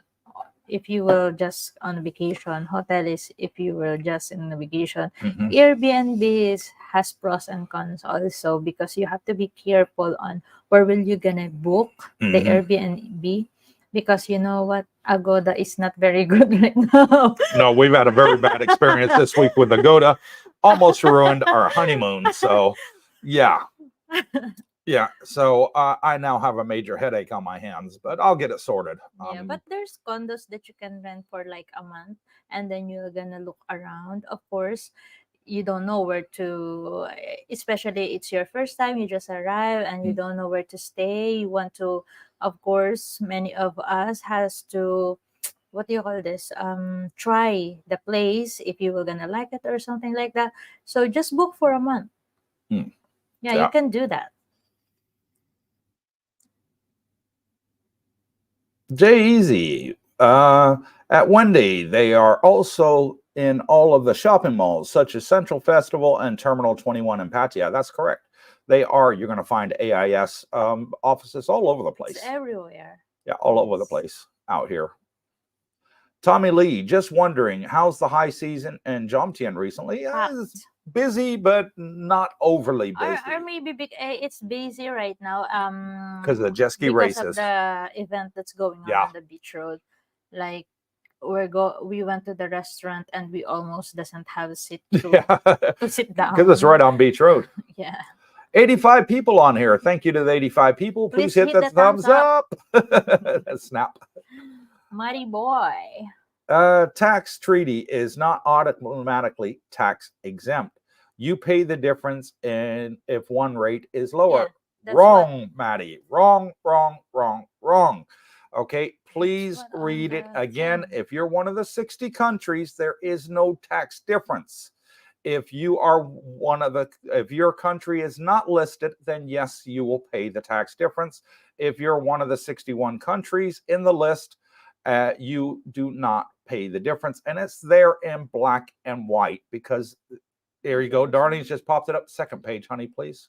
if you will just on vacation. Hotel is if you were just in a vacation. Mhm. Airbnb has pros and cons also because you have to be careful on where will you gonna book the Airbnb, because you know what, Agoda is not very good right now. No, we've had a very bad experience this week with Agoda. Almost ruined our honeymoon. So, yeah. Yeah. So I now have a major headache on my hands, but I'll get it sorted. Yeah, but there's condos that you can rent for like a month and then you're gonna look around. Of course, you don't know where to, especially it's your first time, you just arrive and you don't know where to stay. You want to, of course, many of us has to, what do you call this? Try the place if you were gonna like it or something like that. So just book for a month. Hmm. Yeah, Yeah. you can do that. Jay-Z at Wendy, they are also in all of the shopping malls, such as Central Festival and Terminal 21 in Pattaya. That's correct. They are. You're going to find AIS offices all over the place. It's everywhere. Yeah, all over the place out here. Tommy Lee, just wondering, how's the high season in Jomtien recently? It's busy, but not overly busy. Or maybe it's busy right now. Because of the jet ski races. Because of the event that's going on the beach road. Like we went to the restaurant and we almost doesn't have a seat to sit down. Because it's right on Beach Road. Yeah. 85 people on here. Thank you to the 85 people. Please hit the thumbs up. Snap. Mighty boy. Tax treaty is not automatically tax exempt. You pay the difference if one rate is lower. Yeah, wrong, Maddie. Wrong. Okay, please read it again. If you're one of the 60 countries, there is no tax difference. If you are if your country is not listed, then yes, you will pay the tax difference. If you're one of the 61 countries in the list, you do not pay the difference. And it's there in black and white because there you go. Darlene's just popped it up. Second page, honey, please.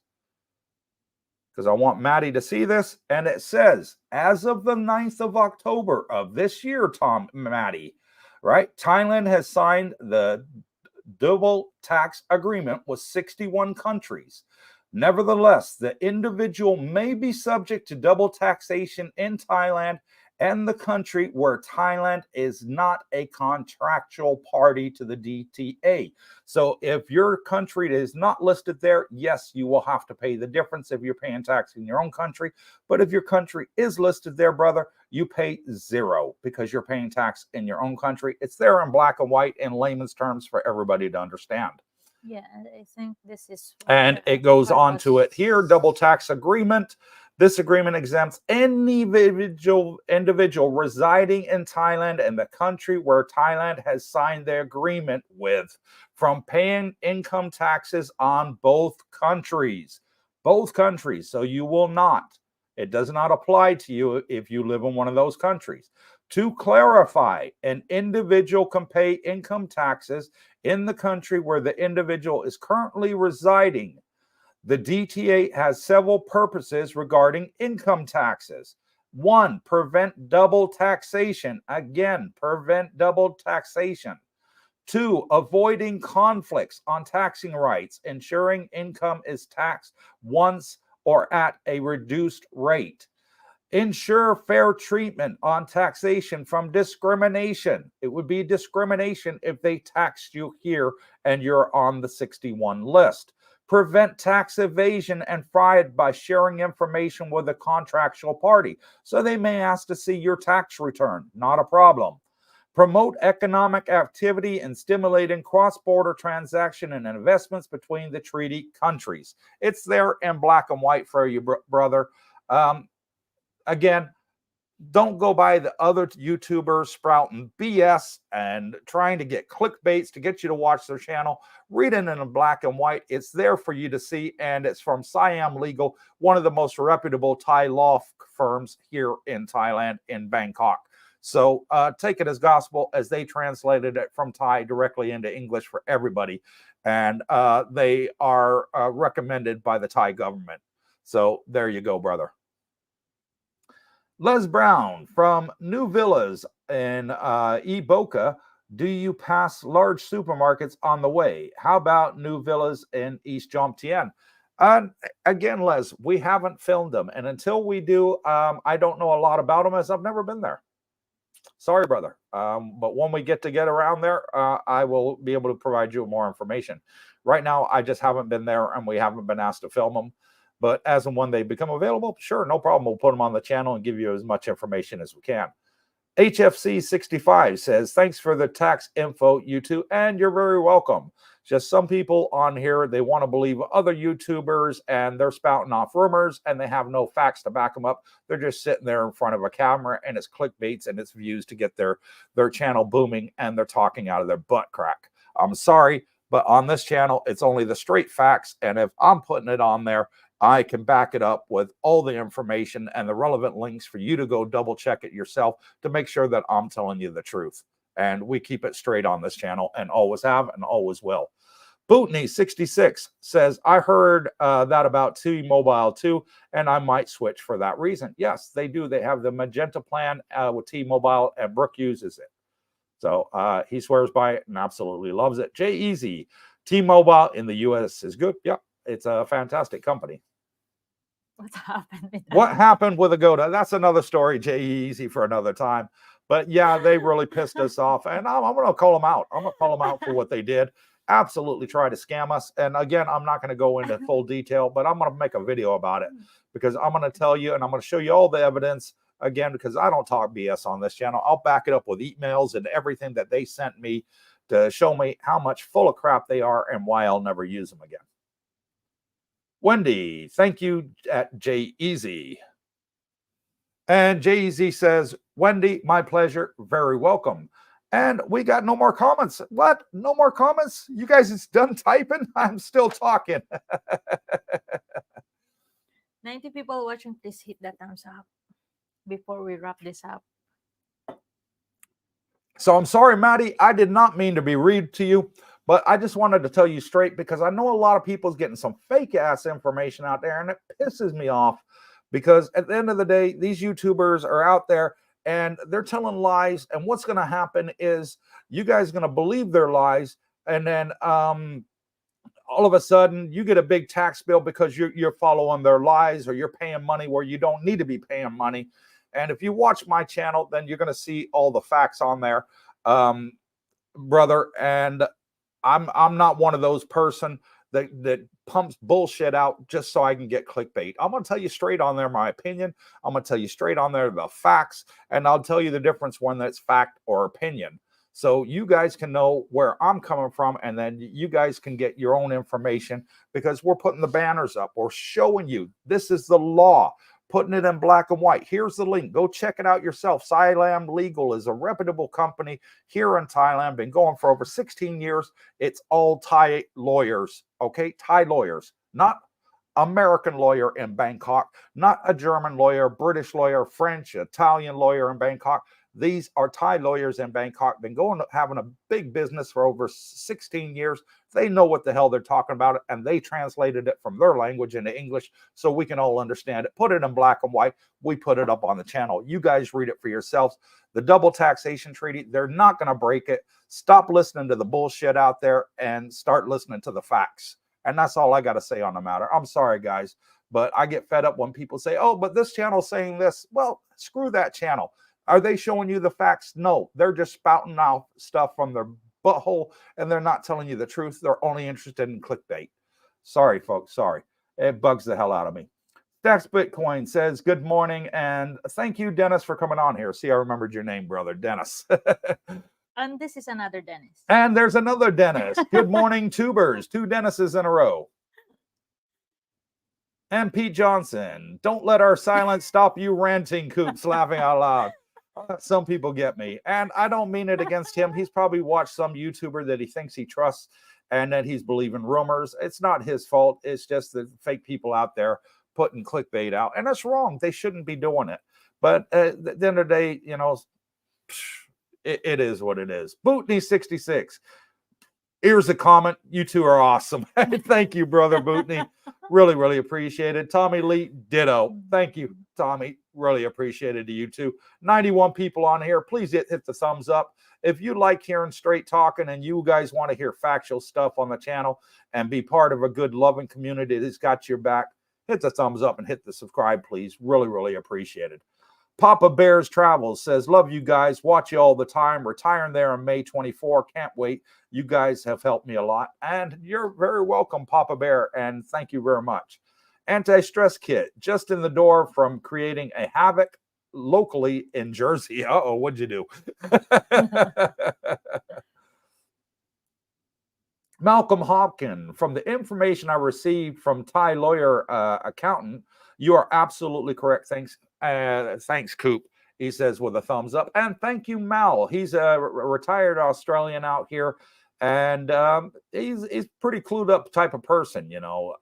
Because I want Maddie to see this. And it says, as of the 9th of October of this year, Maddie, right? Thailand has signed the double tax agreement with 61 countries. Nevertheless, the individual may be subject to double taxation in Thailand and the country where Thailand is not a contractual party to the DTA. So if your country is not listed there, yes, you will have to pay the difference if you're paying tax in your own country. But if your country is listed there, brother, you pay zero because you're paying tax in your own country. It's there in black and white in layman's terms for everybody to understand. Yeah, I think this is... And it goes on to it here, double tax agreement. This agreement exempts any individual residing in Thailand and the country where Thailand has signed the agreement with from paying income taxes on both countries. Both countries. So you will not. It does not apply to you if you live in one of those countries. To clarify, an individual can pay income taxes in the country where the individual is currently residing. The DTA has several purposes regarding income taxes. 1, prevent double taxation. Again, prevent double taxation. 2, avoiding conflicts on taxing rights, ensuring income is taxed once or at a reduced rate. Ensure fair treatment on taxation from discrimination. It would be discrimination if they taxed you here and you're on the 61 list. Prevent tax evasion and fraud by sharing information with a contractual party. So they may ask to see your tax return. Not a problem. Promote economic activity and stimulating cross-border transaction and investments between the treaty countries. It's there in black and white for you, brother. Again, don't go by the other YouTubers sprouting BS and trying to get clickbaits to get you to watch their channel. Read it in black and white. It's there for you to see, and it's from Siam Legal, one of the most reputable Thai law firms here in Thailand, in Bangkok. So take it as gospel, as they translated it from Thai directly into English for everybody. And they are recommended by the Thai government. So there you go, brother. Les Brown from New Villas in Boca. Do you pass large supermarkets on the way? How about New Villas in East Jomtien? Again, Les, we haven't filmed them. And until we do, I don't know a lot about them, as I've never been there. Sorry, brother. But when we get to get around there, I will be able to provide you more information. Right now, I just haven't been there, and we haven't been asked to film them. But as and when they become available, sure, no problem. We'll put them on the channel and give you as much information as we can. HFC65 says, thanks for the tax info, you two, and you're very welcome. Just some people on here, they want to believe other YouTubers, and they're spouting off rumors, and they have no facts to back them up. They're just sitting there in front of a camera, and it's clickbaits and it's views to get their channel booming, and they're talking out of their butt crack. I'm sorry, but on this channel, it's only the straight facts, and if I'm putting it on there, I can back it up with all the information and the relevant links for you to go double check it yourself to make sure that I'm telling you the truth. And we keep it straight on this channel, and always have and always will. Bootney66 says, I heard that about T-Mobile too, and I might switch for that reason. Yes, they do. They have the Magenta plan with T-Mobile, and Brooke uses it. So he swears by it and absolutely loves it. Jay Easy, T-Mobile in the U.S. is good. Yep, it's a fantastic company. What happened with that? What happened with Agoda? That's another story, Jay Easy, for another time. But yeah, they really pissed us off, and I'm going to call them out. I'm going to call them out for what they did. Absolutely try to scam us. And again, I'm not going to go into full detail, but I'm going to make a video about it, because I'm going to tell you, and I'm going to show you all the evidence, again, because I don't talk BS on this channel. I'll back it up with emails and everything that they sent me to show me how much full of crap they are and why I'll never use them again. Wendy, thank you at J Easy. And J Easy says, Wendy, my pleasure. Very welcome. And we got no more comments. What? No more comments? You guys is done typing? I'm still talking. 90 people watching, please hit that thumbs up before we wrap this up. So I'm sorry, Maddie. I did not mean to be rude to you, but I just wanted to tell you straight, because I know a lot of people's getting some fake ass information out there, and it pisses me off, because at the end of the day, these YouTubers are out there and they're telling lies. And what's going to happen is you guys are going to believe their lies. And then all of a sudden you get a big tax bill because you're following their lies, or you're paying money where you don't need to be paying money. And if you watch my channel, then you're going to see all the facts on there, brother. And I'm not one of those person that pumps bullshit out just so I can get clickbait. I'm going to tell you straight on there my opinion. I'm going to tell you straight on there the facts, and I'll tell you the difference when that's fact or opinion. So you guys can know where I'm coming from, and then you guys can get your own information, because we're putting the banners up. We're showing you this is the law. Putting it in black and white. Here's the link. Go check it out yourself. Siam Legal is a reputable company here in Thailand. Been going for over 16 years. It's all Thai lawyers, okay? Thai lawyers, not American lawyer in Bangkok, not a German lawyer, British lawyer, French, Italian lawyer in Bangkok. These are Thai lawyers in Bangkok, been having a big business for over 16 years. They know what the hell they're talking about, and they translated it from their language into English so we can all understand it. Put it in black and white. We put it up on the channel. You guys read it for yourselves. The double taxation treaty, they're not going to break it. Stop listening to the bullshit out there and start listening to the facts. And that's all I got to say on the matter. I'm sorry, guys, but I get fed up when people say, oh, but this channel's saying this. Well, screw that channel. Are they showing you the facts? No, they're just spouting out stuff from their butthole, and they're not telling you the truth. They're only interested in clickbait. Sorry, folks. Sorry. It bugs the hell out of me. Stacks Bitcoin says, good morning, and thank you, Dennis, for coming on here. See, I remembered your name, brother, Dennis. And this is another Dennis. And there's another Dennis. Good morning, tubers. 2 Dennises in a row. And Pete Johnson, don't let our silence stop you ranting, Coops, laughing out loud. Some people get me, and I don't mean it against him. He's probably watched some YouTuber that he thinks he trusts and that he's believing rumors. It's not his fault. It's just the fake people out there putting clickbait out, and that's wrong. They shouldn't be doing it. But at the end of the day, you know, it is what it is. Bootney66. Here's a comment. You two are awesome. Thank you, brother Bootney. Really, really appreciate it. Tommy Lee, ditto. Thank you, Tommy. Really appreciated you too. 91 people on here. Please hit the thumbs up. If you like hearing straight talking and you guys want to hear factual stuff on the channel and be part of a good, loving community that's got your back, hit the thumbs up and hit the subscribe, please. Really, really appreciate it. Papa Bears Travels says, love you guys. Watch you all the time. Retiring there on May 24. Can't wait. You guys have helped me a lot. And you're very welcome, Papa Bear. And thank you very much. Anti-stress kit, just in the door from creating a havoc locally in Jersey. Uh-oh, what'd you do? Malcolm Hopkin, from the information I received from Thai lawyer accountant, you are absolutely correct. Thanks. Thanks, Coop. He says with a thumbs up. And thank you, Mal. He's a retired Australian out here. And he's pretty clued up type of person, you know,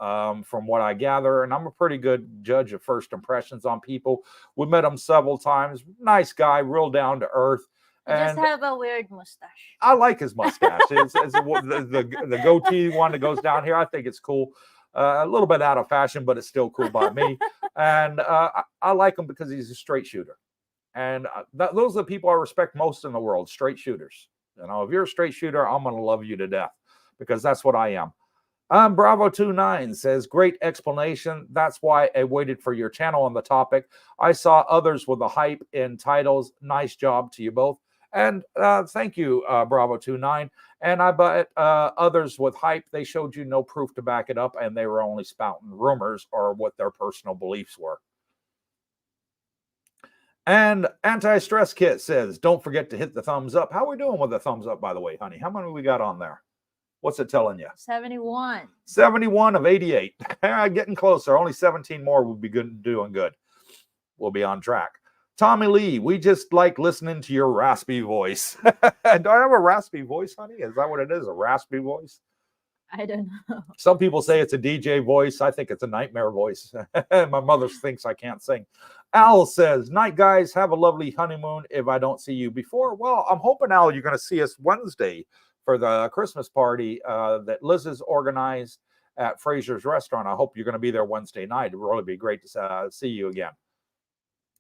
from what I gather. And I'm a pretty good judge of first impressions on people. We met him several times. Nice guy, real down to earth. And just have a weird mustache. I like his mustache. It's the goatee one that goes down here. I think it's cool. A little bit out of fashion, but it's still cool by me. And I like him because he's a straight shooter. And those are the people I respect most in the world, straight shooters. You know, if you're a straight shooter, I'm going to love you to death because that's what I am. Bravo29 says, great explanation. That's why I waited for your channel on the topic. I saw others with the hype in titles. Nice job to you both. And thank you, Bravo29. And I bet others with hype, they showed you no proof to back it up, and they were only spouting rumors or what their personal beliefs were. And Anti-Stress Kit says, don't forget to hit the thumbs up. How are we doing with the thumbs up, by the way, honey? How many we got on there? What's it telling you? 71. 71 of 88. Getting closer. Only 17 more would be good, doing good. We'll be on track. Tommy Lee, we just like listening to your raspy voice. Do I have a raspy voice, honey? Is that what it is? A raspy voice? I don't know. Some people say it's a DJ voice. I think it's a nightmare voice. My mother thinks I can't sing. Al says, night, guys. Have a lovely honeymoon if I don't see you before. Well, I'm hoping, Al, you're going to see us Wednesday for the Christmas party that Liz has organized at Fraser's Restaurant. I hope you're going to be there Wednesday night. It would really be great to see you again.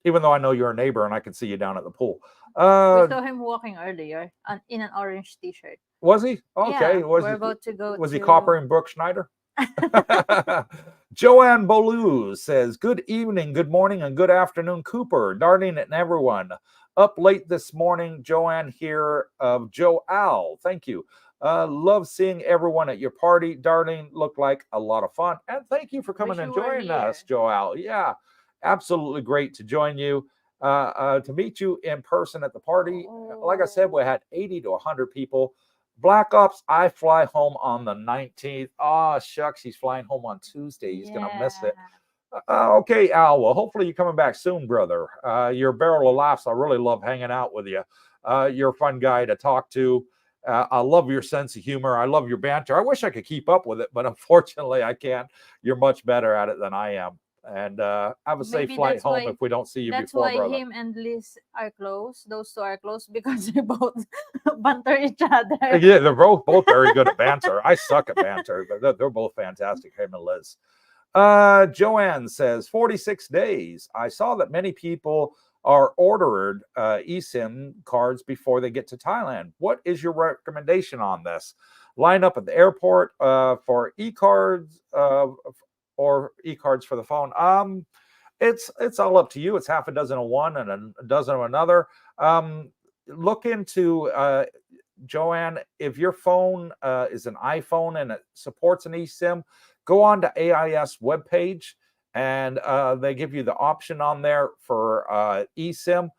Even though I know you're a neighbor and I can see you down at the pool. We saw him walking earlier in an orange t-shirt. Was he? Okay. Yeah, we're about to go. Was he coppering Brooke Schneider? Joanne Bolu says, good evening, good morning, and good afternoon, Cooper, Darlene, and everyone. Up late this morning, Joanne here of Joe Al. Thank you. Love seeing everyone at your party. Darlene, looked like a lot of fun. And thank you for coming and joining us, Joe Al. Yeah, absolutely great to join you. To meet you in person at the party. Like I said, we had 80 to 100 people. Black Ops, I fly home on the 19th. Oh, shucks, he's flying home on Tuesday. He's going to miss it. Okay, Al, well, hopefully you're coming back soon, brother. You're a barrel of laughs. I really love hanging out with you. You're a fun guy to talk to. I love your sense of humor. I love your banter. I wish I could keep up with it, but unfortunately I can't. You're much better at it than I am. And have a safe Maybe flight that's home why if we don't see you that's before, why brother. him and Liz are close. Those two are close because they both banter each other. Yeah, they're both very good at banter. I suck at banter, but they're both fantastic, him and Liz. Joanne says 46 days. I saw that many people are ordered eSIM cards before they get to Thailand. What is your recommendation on this? Line up at the airport for e-cards or e-cards for the phone. It's all up to you. It's half a dozen of one and a dozen of another. Look into Joanne, if your phone is an iPhone and it supports an eSIM, go on to AIS webpage and they give you the option on there for eSIM.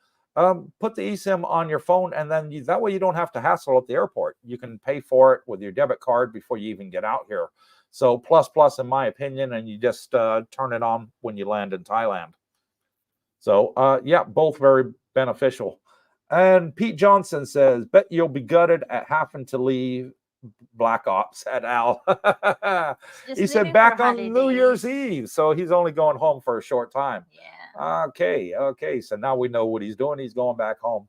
Put the eSIM on your phone, and then that way you don't have to hassle at the airport. You can pay for it with your debit card before you even get out here. So plus, in my opinion, and you just turn it on when you land in Thailand. So yeah, both very beneficial. And Pete Johnson says, bet you'll be gutted at having to leave Black Ops at Al. He said back on New Year's Eve. So he's only going home for a short time. Yeah. Okay. So now we know what he's doing. He's going back home.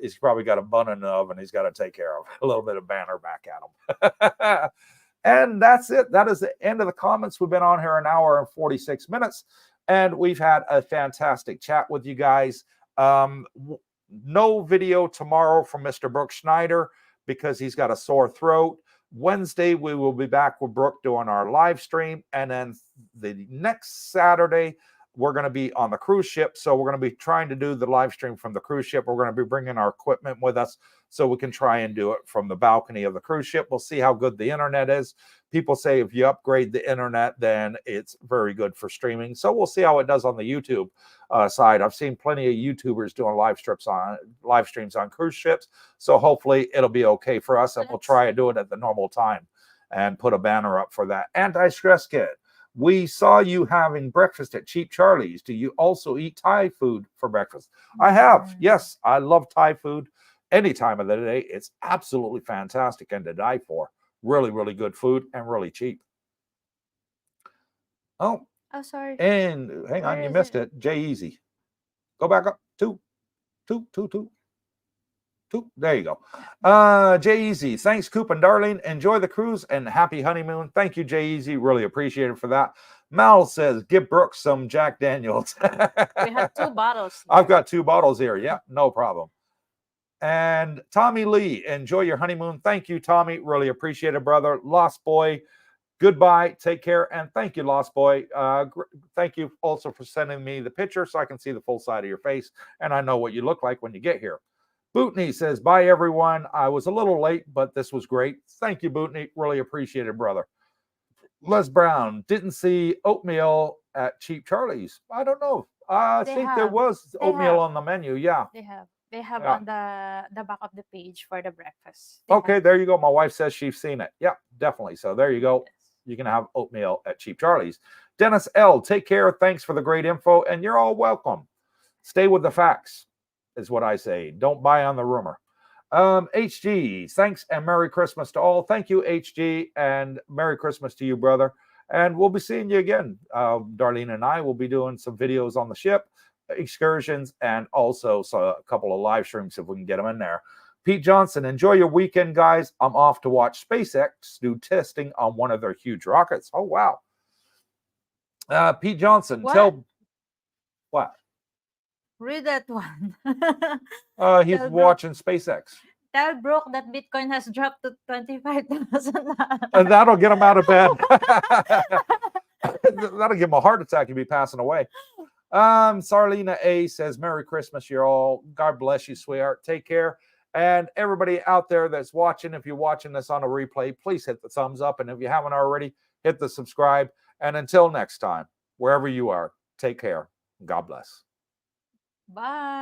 He's probably got a bun in the oven he's got to take care of. A little bit of banter back at him. And that's it. That is the end of the comments. We've been on here an hour and 46 minutes. And we've had a fantastic chat with you guys. No video tomorrow from Mr. Brooke Schneider because he's got a sore throat. Wednesday, we will be back with Brooke doing our live stream. And then the next Saturday, we're going to be on the cruise ship. So we're going to be trying to do the live stream from the cruise ship. We're going to be bringing our equipment with us so we can try and do it from the balcony of the cruise ship. We'll see how good the internet is. People say if you upgrade the internet, then it's very good for streaming. So we'll see how it does on the YouTube side. I've seen plenty of YouTubers doing live streams on cruise ships. So hopefully it'll be okay for us, and we'll try to do it at the normal time and put a banner up for that. Anti-stress kit. We saw you having breakfast at Cheap Charlie's. Do you also eat Thai food for breakfast? I have. Yes, I love Thai food any time of the day. It's absolutely fantastic and to die for. Really, really good food and really cheap. Oh, sorry. And hang on, you missed it. Jay Easy. Go back up. Two. There you go. Jay Easy. Thanks, Coop and Darlene. Enjoy the cruise and happy honeymoon. Thank you, Jay Easy. Really appreciate it for that. Mal says, give Brooks some Jack Daniels. We have 2 bottles. I've got 2 bottles here. Yeah, no problem. And Tommy Lee, enjoy your honeymoon. Thank you, Tommy. Really appreciate it, brother. Lost Boy, goodbye. Take care. And thank you, Lost Boy. Thank you also for sending me the picture so I can see the full side of your face and I know what you look like when you get here. Bootney says, bye, everyone. I was a little late, but this was great. Thank you, Bootney. Really appreciate it, brother. Les Brown, didn't see oatmeal at Cheap Charlie's. I don't know. I think there was oatmeal on the menu. Yeah. They have on the back of the page for the breakfast. Okay, there you go. My wife says she's seen it. Yeah, definitely. So there you go. Yes. You can have oatmeal at Cheap Charlie's. Dennis L., take care. Thanks for the great info. And you're all welcome. Stay with the facts is what I say. Don't buy on the rumor. HG, thanks and Merry Christmas to all. Thank you, HG, and Merry Christmas to you, brother. And we'll be seeing you again. Darlene and I will be doing some videos on the ship, excursions, and also a couple of live streams if we can get them in there. Pete Johnson, enjoy your weekend, guys. I'm off to watch SpaceX do testing on one of their huge rockets. Oh, wow. Pete Johnson, what? Read that one. He's watching SpaceX. Tell Brooke that Bitcoin has dropped to 25,000. And that'll get him out of bed. That'll give him a heart attack. He'll be passing away. Sarlina A says, Merry Christmas, you all. God bless you, sweetheart. Take care. And everybody out there that's watching, if you're watching this on a replay, please hit the thumbs up. And if you haven't already, hit the subscribe. And until next time, wherever you are, take care. God bless. Bye.